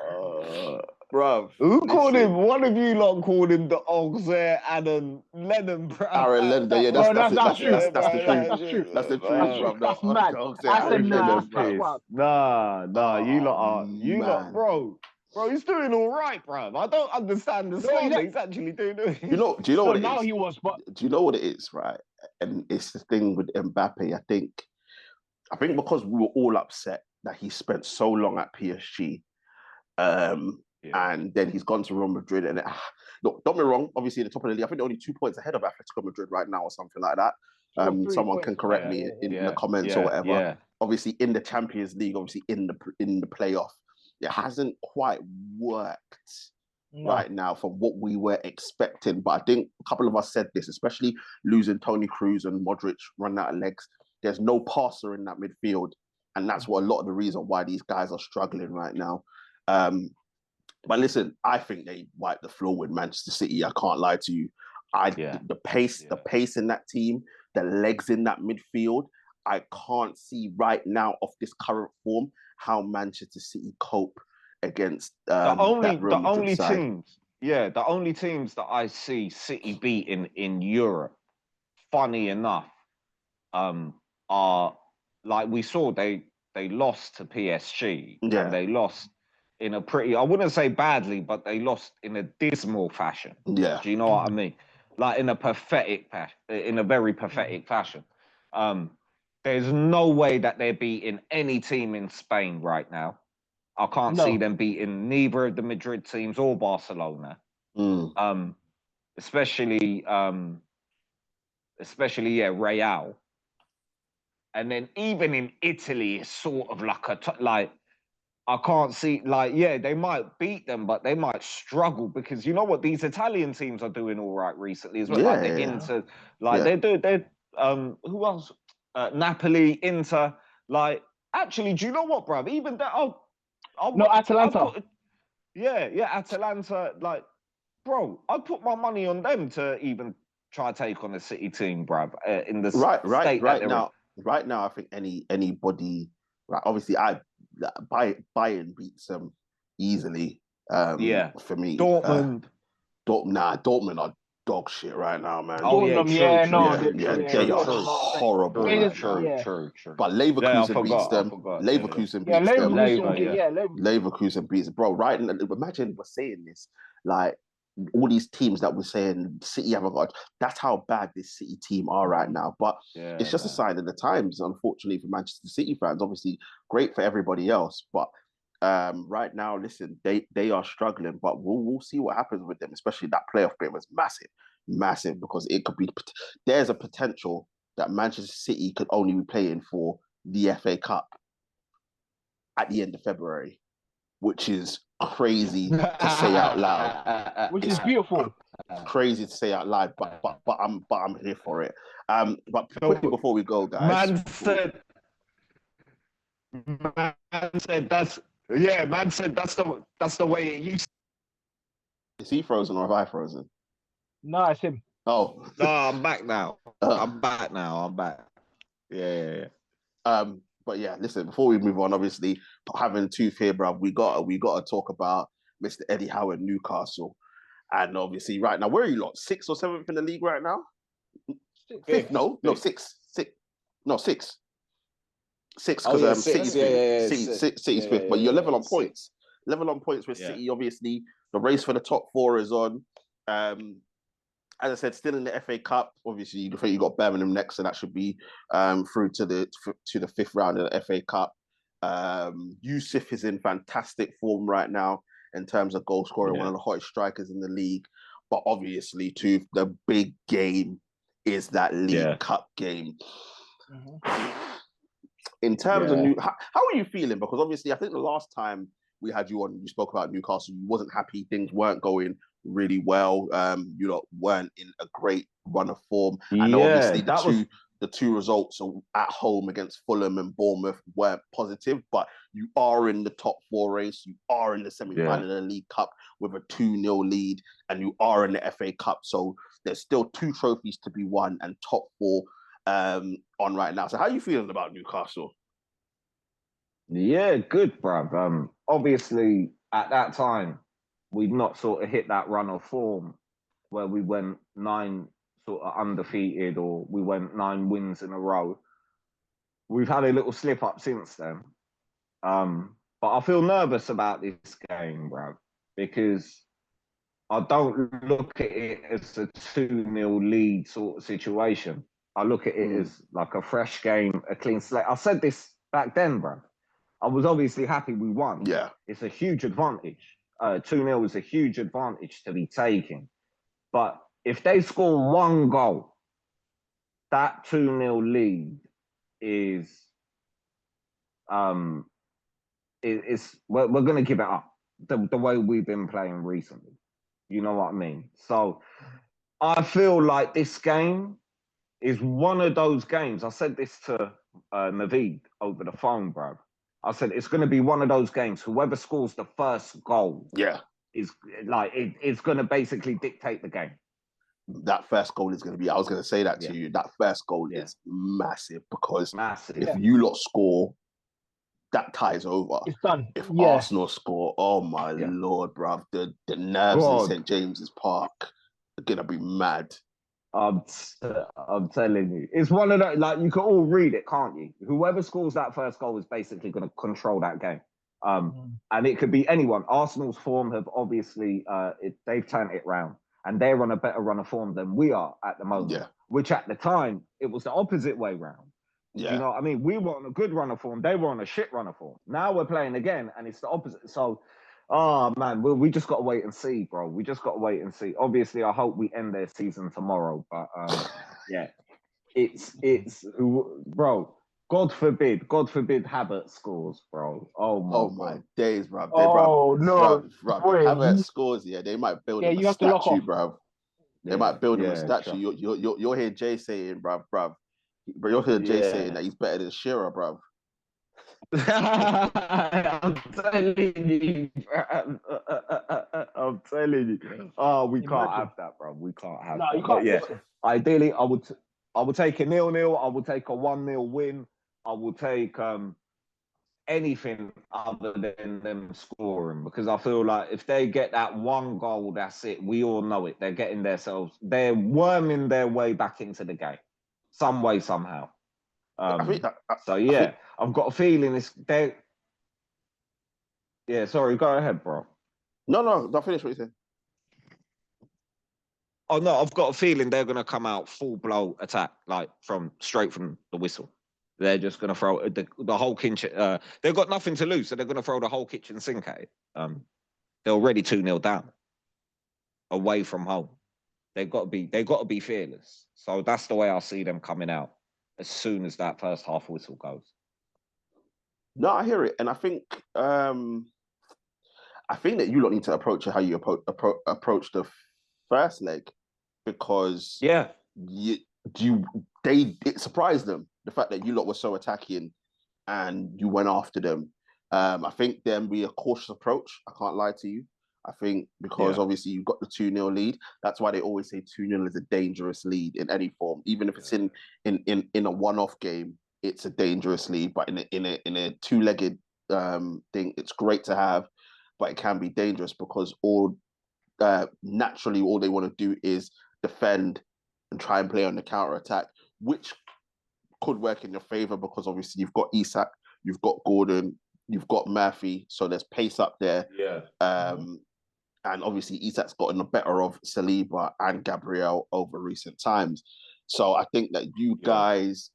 bruv. Who called listen. him? One of you lot called him the Auxerre Adam Lennon, bro. Aaron Lender, yeah, No, that's true. the truth. That's true. That's the That's truth, true. bruv. That's mad. I said nah, that's wild. Nah, you lot Oh, are, you lot, man. bro, he's doing all right, bro. I don't understand the slander. He's actually doing it. Do you know So what it now is? he was, but Do you know what it is, right? And it's the thing with Mbappe. I think because we were all upset that he spent so long at PSG, and then he's gone to Real Madrid. And look, don't be wrong. Obviously, at the top of the league, I think they're only 2 points ahead of Atletico Madrid right now, or something like that. Someone can correct me in the comments or whatever. Yeah. Obviously, in the Champions League, obviously in the playoff, it hasn't quite worked right now from what we were expecting. But I think a couple of us said this, especially losing Toni Kroos and Modric running out of legs. There's no passer in that midfield, and that's what a lot of the reason why these guys are struggling right now. But listen, I think they wiped the floor with Manchester City. I can't lie to you. The pace in that team, the legs in that midfield. I can't see right now off this current form how Manchester City cope against the only teams that I see City beating in Europe, funny enough, are like we saw they lost to PSG and they lost in a pretty, I wouldn't say badly, but they lost in a dismal fashion. Yeah. Do you know what I mean? Like in a very pathetic fashion. There's no way that they're beating any team in Spain right now. I can't see them beating neither of the Madrid teams or Barcelona. Especially Real. And then even in Italy, it's sort of like I can't see, they might beat them, but they might struggle because you know what, these Italian teams are doing all right recently as well. Inter, who else? Napoli, Inter, actually, do you know what, bruv? Even that, Atalanta. Atalanta, bro, I'd put my money on them to even try to take on the City team, bruv, in the state right now, I think anybody, right, obviously, Bayern beats them easily. For me, Dortmund. Dortmund are dog shit right now, man. They are horrible. True. But Leverkusen beats them. Leverkusen beats them. Leverkusen beats, bro. Right? Imagine we're saying this, like all these teams that we're saying City haven't got. That's how bad this City team are right now. But it's just a sign of the times, unfortunately, for Manchester City fans. Obviously, great for everybody else, but right now, listen, they are struggling. But we'll see what happens with them. Especially that playoff game was massive because it could be. There's a potential that Manchester City could only be playing for the FA Cup at the end of February, which is crazy to say out loud. Which is beautiful. Crazy to say out loud, but I'm here for it. But quickly before we go, guys. Man said that's the way it used. Is he frozen or have I frozen? No, it's him. Oh. No, I'm back now. I'm back. Yeah. But yeah, listen, before we move on, obviously, having Tooth here, bruv, we got to talk about Mr. Eddie Howe at Newcastle. And obviously, right now, where are you lot? 6th or 7th in the league right now? Fifth? No, 6. No, 6. 6, because City's fifth. But you're level on points. Level on points with City, obviously. The race for the top 4 is on. As I said, still in the FA Cup. Obviously, you got Birmingham next, so that should be through to the 5th round of the FA Cup. Yusuf is in fantastic form right now in terms of goal scoring, one of the hottest strikers in the league. But obviously, too, the big game is that League Cup game. In terms of how are you feeling? Because obviously, I think the last time we had you on, you spoke about Newcastle. You wasn't happy; things weren't going really well. You lot weren't in a great run of form. I know obviously the two results at home against Fulham and Bournemouth weren't positive, but you are in the top 4 race. You are in the semi-final of the League Cup with a 2-0 lead, and you are in the FA Cup. So there's still 2 trophies to be won and top 4 on right now. So how are you feeling about Newcastle? Yeah, good, bruv. Obviously, at that time, we'd not sort of hit that run of form where we went 9 sort of undefeated or we went 9 wins in a row. We've had a little slip up since then. But I feel nervous about this game, bruv, because I don't look at it as a 2-0 lead sort of situation. I look at it as like a fresh game, a clean slate. I said this back then, bruv. I was obviously happy we won. Yeah. It's a huge advantage. 2-0 is a huge advantage to be taking. But if they score 1 goal, that 2-0 lead is we're going to give it up the way we've been playing recently. You know what I mean? So I feel like this game is one of those games. I said this to Naveed over the phone, bro. I said it's going to be one of those games. Whoever scores the first goal, is like it's going to basically dictate the game. That first goal is going to be. I was going to say that to you. That first goal is massive because if you lot score, that ties over. It's done. If Arsenal score, oh my lord, bruv, the nerves in St. James's Park are going to be mad. I'm telling you, it's one of those, like, you can all read it, can't you? Whoever scores that first goal is basically going to control that game. And it could be anyone. Arsenal's form have obviously, they've turned it round and they're on a better run of form than we are at the moment, which at the time, it was the opposite way round. Yeah. You know what I mean? We were on a good run of form. They were on a shit run of form. Now we're playing again and it's the opposite. So, oh man, we just got to wait and see, bro. We just got to wait and see. Obviously, I hope we end their season tomorrow. But yeah, it's bro. God forbid Havertz scores, bro. Oh my days, bro. No, Havertz scores. Yeah, they might build him a statue, bro. They might build him a statue. You'll hear Jay saying, bro. But you'll hear Jay saying that he's better than Shearer, bro. I'm telling you, bro. I'm telling you. Oh, we can't have that, bro. We can't have that. You can't. Yeah, ideally, I would take a 0-0. I would take a 1-0 win. I would take anything other than them scoring, because I feel like if they get that 1 goal, that's it. We all know it. They're worming their way back into the game, some way, somehow. I've got a feeling sorry, go ahead, bro. No, don't finish what you said. Oh no, I've got a feeling they're gonna come out full blow attack, like straight from the whistle. They're just gonna throw the whole kitchen. They've got nothing to lose, so they're gonna throw the whole kitchen sink at it. They're already 2-0 down, away from home. They've got to be fearless. So that's the way I see them coming out as soon as that first half whistle goes. No, I hear it, and I think that you lot need to approach it how you approach the first leg, because it surprised them, the fact that you lot were so attacking and you went after them. I think then be a cautious approach. I can't lie to you. I think because obviously you've got the 2-0 lead. That's why they always say 2-0 is a dangerous lead in any form. Even if it's in a one-off game, it's a dangerous lead. But in a two-legged thing, it's great to have, but it can be dangerous because naturally all they want to do is defend and try and play on the counter attack, which could work in your favor because obviously you've got Isak, you've got Gordon, you've got Murphy, so there's pace up there. And obviously Isak's gotten the better of Saliba and Gabriel over recent times. So I think that you guys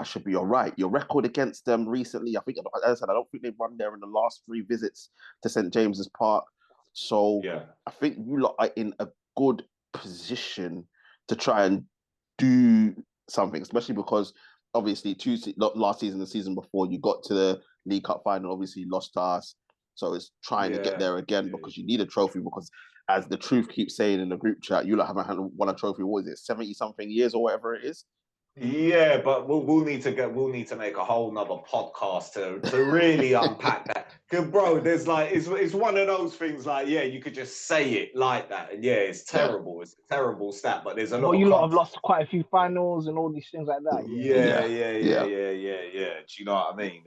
should be all right. Your record against them recently, as I said, I don't think they've run there in the last 3 visits to St. James's Park. So I think you lot are in a good position to try and do something, especially because obviously last season, the season before, you got to the League Cup final, obviously lost to us. So it's trying to get there again because you need a trophy, because as the truth keeps saying in the group chat, you lot haven't won a trophy, what is it, 70-something years or whatever it is? Yeah, but we'll need to make a whole nother podcast to really unpack that. Good, bro, there's like it's one of those things like you could just say it like that, and it's terrible. It's a terrible stat, but there's a But lot of you lot have context. lost quite a few finals and all these things like that. Yeah. Yeah. Do you know what I mean?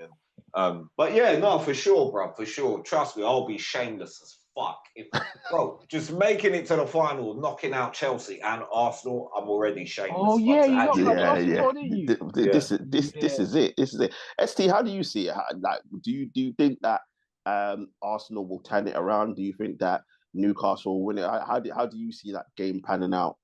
And but no, for sure, bro, for sure. Trust me, I'll be shameless as fuck if, bro, just making it to the final, knocking out Chelsea and Arsenal. I'm already shameless. Oh yeah, you knocked out Yeah, Chelsea, yeah. didn't you? This is this is it. This is it. ST, how do you see it? Like, do you think that Arsenal will turn it around? Do you think that Newcastle will win it? How do you see that game panning out?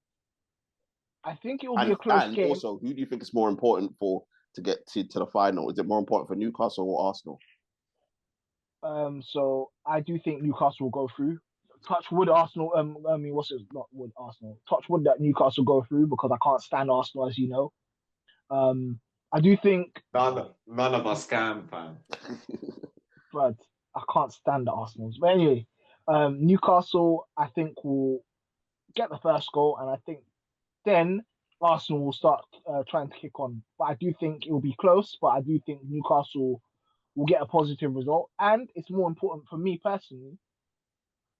I think it will be a close And game. also, who do you think is more important for to get to the final? Is it more important for Newcastle or Arsenal? So I do think Newcastle will go through. Touch wood, Arsenal. I mean, what's it? Not wood, Arsenal. Touch wood that Newcastle go through because I can't stand Arsenal, as you know. I do think, None of us can, fam. but I can't stand the Arsenals. But anyway, Newcastle, I think will get the first goal, and I think then Arsenal will start trying to kick on. But I do think it will be close. But I do think Newcastle will get a positive result, and it's more important for me personally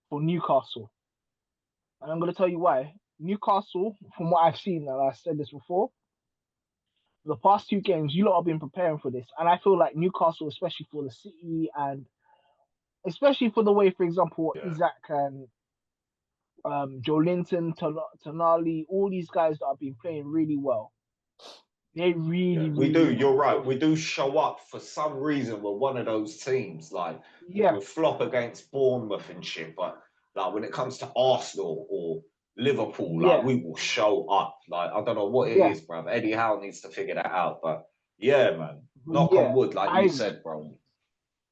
for Newcastle. And I'm going to tell you why. Newcastle, from what I've seen, and I said this before, the past two games, you lot have been preparing for this. And I feel like Newcastle, especially for the City and especially for the way, for example, Isaac and Joe Linton, Tonali, all these guys that have been playing really well. They really, we really do. You're right. We do show up for some reason. We're one of those teams. Like we flop against Bournemouth and shit, but like when it comes to Arsenal or Liverpool, like we will show up. Like I don't know what it is, bro. Eddie Howe needs to figure that out. But man, knock on wood, like you said, bro.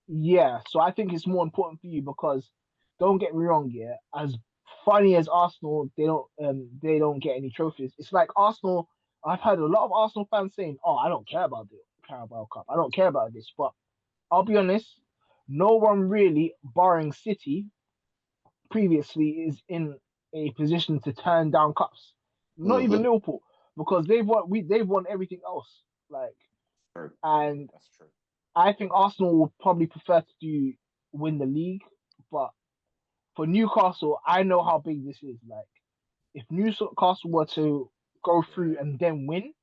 Yeah, so I think it's more important for you because don't get me wrong, as funny as Arsenal, they don't get any trophies. It's like Arsenal. I've heard a lot of Arsenal fans saying, "Oh, I don't care about the Carabao Cup. I don't care about this." But I'll be honest, no one really, barring City, previously is in a position to turn down cups. Not even Liverpool, because they've won everything else. Like, and that's true. I think Arsenal would probably prefer to win the league, but for Newcastle, I know how big this is. Like, if Newcastle were to go through and then win,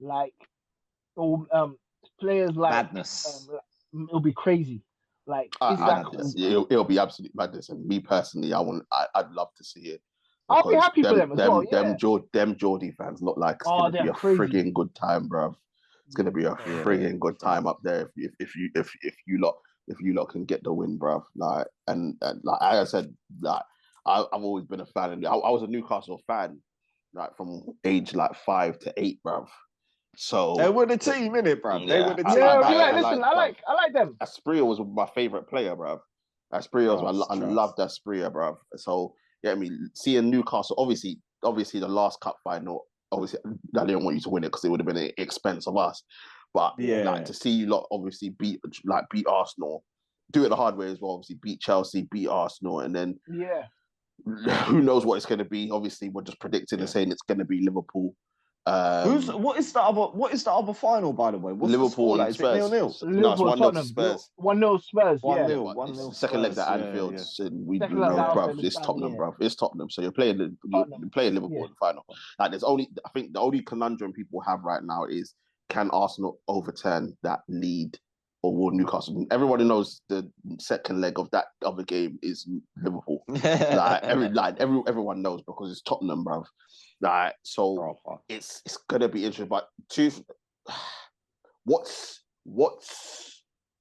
like, or players like madness, it'll be crazy. Like, it'll be absolute madness. And me personally, I'd love to see it. I'll be happy for them as well. Them Geordie fans look like it's gonna be a frigging good time, bruv. It's gonna be a frigging good time up there if you lot can get the win, bruv. Like and like I said, like I've always been a fan, and I was a Newcastle fan, like from age like 5 to 8, bruv. So they were the team, innit, bruv? They were the team. I like them. Aspria was my favorite player, bruv. Aspria was I loved Aspria, bruv. So I mean, seeing Newcastle, obviously the last cup final, obviously I didn't want you to win it because it would have been at the expense of us. But like to see you lot obviously beat Arsenal, do it the hard way as well. Obviously beat Chelsea, beat Arsenal, and then who knows what it's going to be? Obviously, we're just predicting and saying it's going to be Liverpool. What is the other final, by the way? What's Liverpool the and Spurs. Is it 0-0? No, it's 1-0 Spurs. 1-0 Spurs. 1-0. 1-0. Second leg's at Anfield. We know, bruv. It's Tottenham, bruv. It's Tottenham. So you're playing Liverpool in the final. Like I think the only conundrum people have right now is, can Arsenal overturn that lead, or will Newcastle? Everybody knows the second leg of that other game is Liverpool. Everyone knows because it's Tottenham, bruv. Like, so it's gonna be interesting. But what's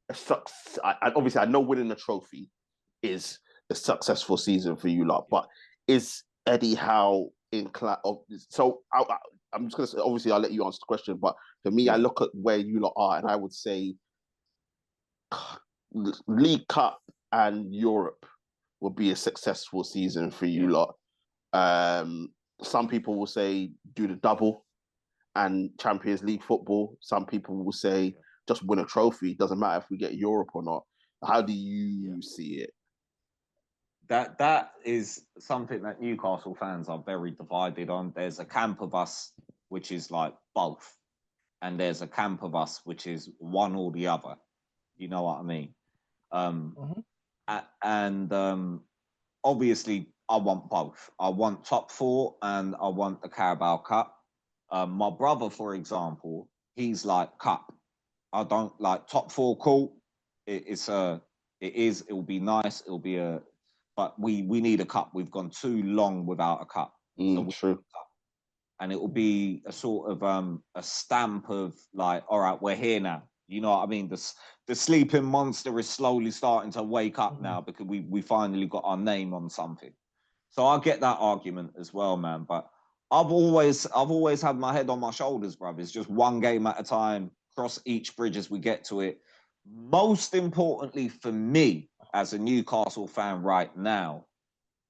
a success? Obviously, I know winning the trophy is a successful season for you lot, but is Eddie Howe inclined? So I'm just gonna say, obviously, I'll let you answer the question. But for me, I look at where you lot are, and I would say League Cup and Europe will be a successful season for you lot. Some people will say do the double and Champions League football. Some people will say just win a trophy. Doesn't matter if we get Europe or not. How do you see it? That is something that Newcastle fans are very divided on. There's a camp of us which is like both, and there's a camp of us which is one or the other. You know what I mean? Mhm. And obviously, I want both. I want top four and I want the Carabao Cup. My brother, for example, he's like cup. I don't like top four. Cool. It will be nice. It'll be but we need a cup. We've gone too long without a cup. So True. and it will be a sort of a stamp of like, all right, we're here now. You know what I mean? The sleeping monster is slowly starting to wake up now because we finally got our name on something. So I get that argument as well, man. But I've always had my head on my shoulders, bruv. It's just one game at a time, cross each bridge as we get to it. Most importantly for me as a Newcastle fan right now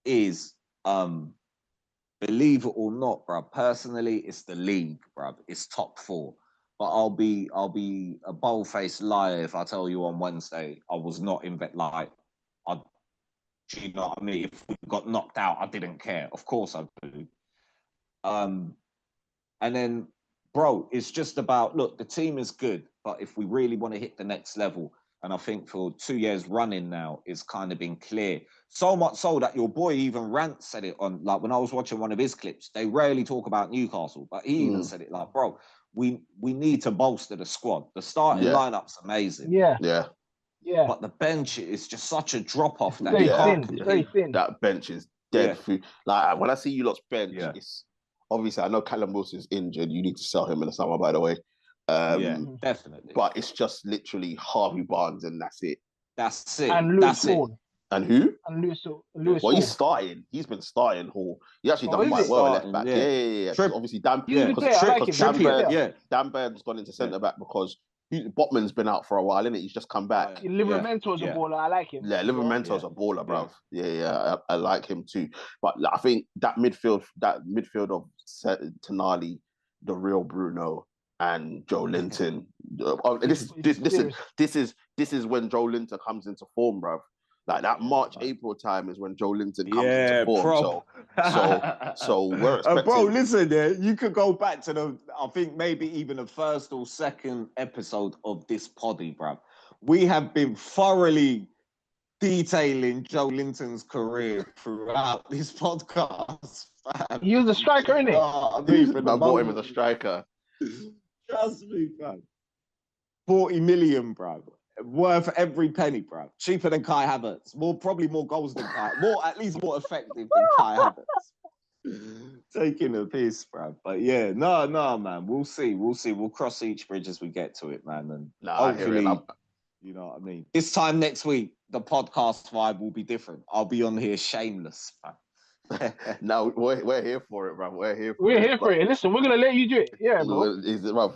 is believe it or not, bruv, personally, it's the league, bruv. It's top four. But I'll be a bold-faced liar if I tell you on Wednesday I was not like do you know what I mean? If we got knocked out, I didn't care. Of course I do. And then, bro, it's just about look, the team is good, but if we really want to hit the next level, and I think for 2 years running now, it's kind of been clear. So much so that your boy even Rant said it on like when I was watching one of his clips. They rarely talk about Newcastle, but he even said it like, bro, we need to bolster the squad. The starting lineup's amazing. Yeah. But the bench is just such a drop off that very you can't thin. Very thin. That bench is dead food. Like when I see you lot's bench, it's obviously I know Callum Wilson's injured. You need to sell him in the summer, by the way. Definitely. But it's just literally Harvey Barnes and that's it. That's it. And Lewis Hall. And who? And Lewis well, Hall. He's starting. He's been starting Hall. He actually done quite well at left back. Yeah. Obviously, Dan. He's a good player. I like him. Dan Burn's gone into centre back because Botman's been out for a while, isn't it? He's just come back. Livramento a baller. I like him. Yeah, Livramento's a baller, bruv. Yeah. I like him too. But I think that midfield of Tonali, the real Bruno, and Joe Linton. This is when Joe Linton comes into form, bruv. Like that April time is when Joe Linton comes into form. So we're expecting. Bro, listen, you could go back to I think maybe even the first or second episode of this poddy, bruv. We have been thoroughly detailing Joe Linton's career throughout this podcast. Fam. He was a striker, innit? I bought him as a striker. Trust me, fam. 40 million, bruv. Worth every penny, bro. Cheaper than Kai Havertz. Probably more goals than Kai. At least more effective than Kai Havertz. Taking a piss, bro. But yeah, no, man. We'll see. We'll cross each bridge as we get to it, man. And hopefully, you know what I mean. This time next week, the podcast vibe will be different. I'll be on here shameless, man. No, we're here for it, bro. We're here for it. Listen, we're gonna let you do it. Yeah, bro.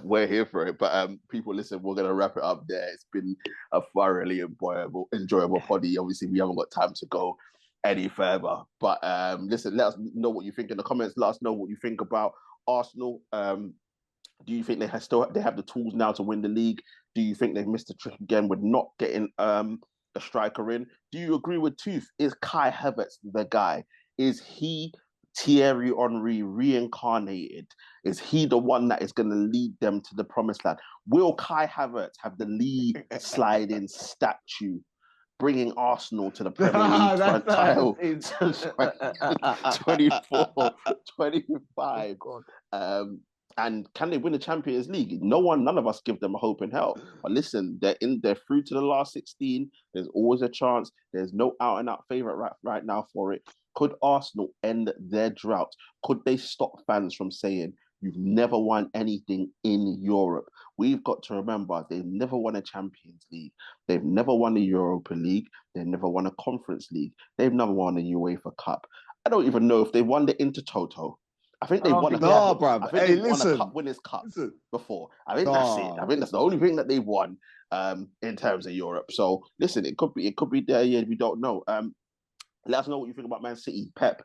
We're here for it. But people, listen, we're gonna wrap it up there. It's been a thoroughly enjoyable poddy. Obviously, we haven't got time to go any further. But listen, let us know what you think in the comments. Let us know what you think about Arsenal. Do you think they have the tools now to win the league? Do you think they've missed a trick again with not getting a striker in? Do you agree with Tooth? Is Kai Havertz the guy? Is he Thierry Henry reincarnated? Is he the one that is going to lead them to the promised land? Will Kai Havertz have the lead sliding statue, bringing Arsenal to the Premier League title 24, 25? And can they win the Champions League? None of us give them hope in hell. But listen, they're through to the last 16. There's always a chance. There's no out-and-out favourite right now for it. Could Arsenal end their drought? Could they stop fans from saying, you've never won anything in Europe? We've got to remember, they've never won a Champions League. They've never won a Europa League. They've never won a Conference League. They've never won a UEFA Cup. I don't even know if they won the Intertoto. I think they won a cup. Bruv. I think they won a cup winners' cup before. I think that's it. I think that's the only thing that they won in terms of Europe. So listen, it could be there. Yeah, we don't know. Let us know what you think about Man City. Pep,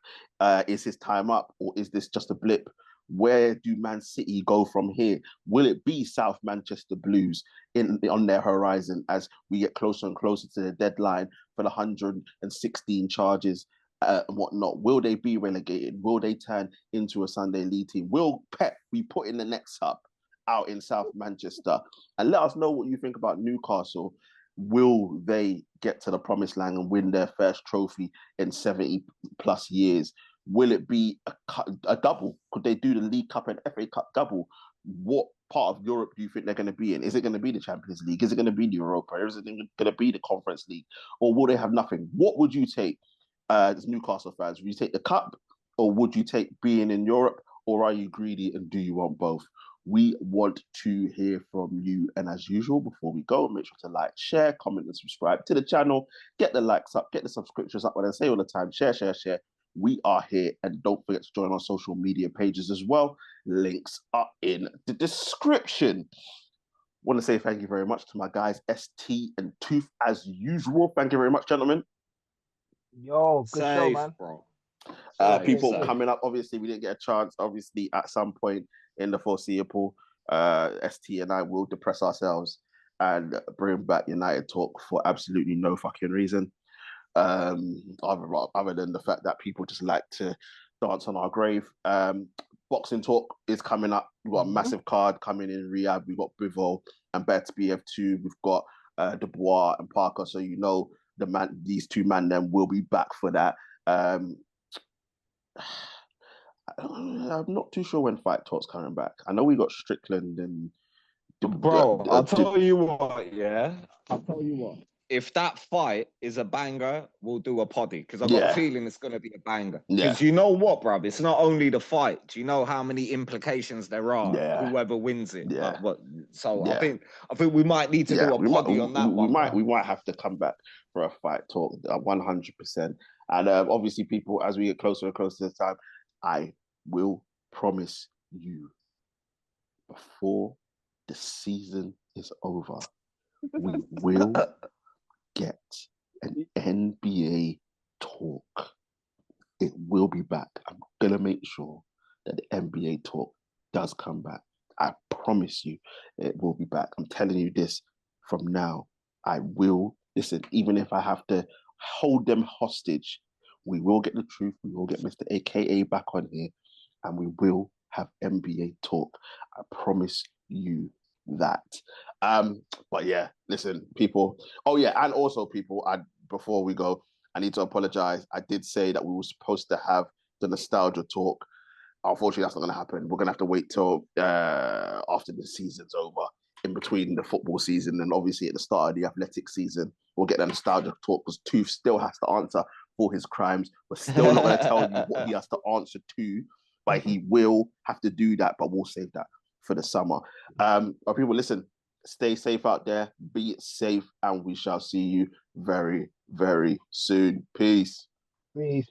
is his time up, or is this just a blip? Where do Man City go from here? Will it be South Manchester Blues on their horizon as we get closer and closer to the deadline for the 116 charges and whatnot? Will they be relegated? Will they turn into a Sunday League team? Will Pep be putting the next up out in South Manchester? And let us know what you think about Newcastle. will they get to the promised land and win their first trophy in 70 plus years? Will it be a double? Could they do the League Cup and FA Cup double? What part of Europe do you think they're going to be in? Is it going to be the Champions League? Is it going to be the Europa? Is it going to be the Conference League? Or will they have nothing? What would you take as Newcastle fans? Would you take the Cup, or would you take being in Europe? Or are you greedy and do you want both? We want to hear from you. And as usual, before we go, make sure to like, share, comment, and subscribe to the channel. Get the likes up, get the subscriptions up. What I say all the time, share, share, share. We are here. And don't forget to join our social media pages as well. Links are in the description. Want to say thank you very much to my guys, ST and Tooth, as usual. Thank you very much, gentlemen. Yo, good show, man. Bro. People coming up, obviously, we didn't get a chance. Obviously, at some point in the foreseeable, ST and I will depress ourselves and bring back United Talk for absolutely no fucking reason. Other than the fact that people just like to dance on our grave. Boxing Talk is coming up. We've got a massive card coming in Riyadh. We've got Bivol and Bet BF2. We've got Dubois and Parker. So you know these two men then will be back for that. I'm not too sure when Fight Talk's coming back. I know we got Strickland and... Bro, I'll tell you what, yeah? I'll tell you what. If that fight is a banger, we'll do a poddy, because I've got a feeling it's going to be a banger. Because you know what, bruv? It's not only the fight. Do you know how many implications there are? Whoever wins it. I think we might need to do a poddy on that one. We might have to come back for a Fight Talk, 100%. And obviously, people, as we get closer and closer to the time, I will promise you, before the season is over, we will get an NBA talk. It will be back. I'm going to make sure that the NBA talk does come back. I promise you it will be back. I'm telling you this from now. I will, listen, even if I have to hold them hostage, we will get the truth. We will get Mr. AKA back on here, and we will have NBA talk. I promise you that. But yeah, listen, people. Oh yeah, and also people, before we go, I need to apologize. I did say that we were supposed to have the nostalgia talk. Unfortunately, that's not going to happen. We're going to have to wait till after the season's over, in between the football season and obviously at the start of the athletic season. We'll get the nostalgia talk, because Tooth still has to answer for his crimes. We're still not going to tell you what he has to answer to, but he will have to do that. But we'll save that for the summer. But people, listen, stay safe out there, be safe, and we shall see you very, very soon. Peace. Peace.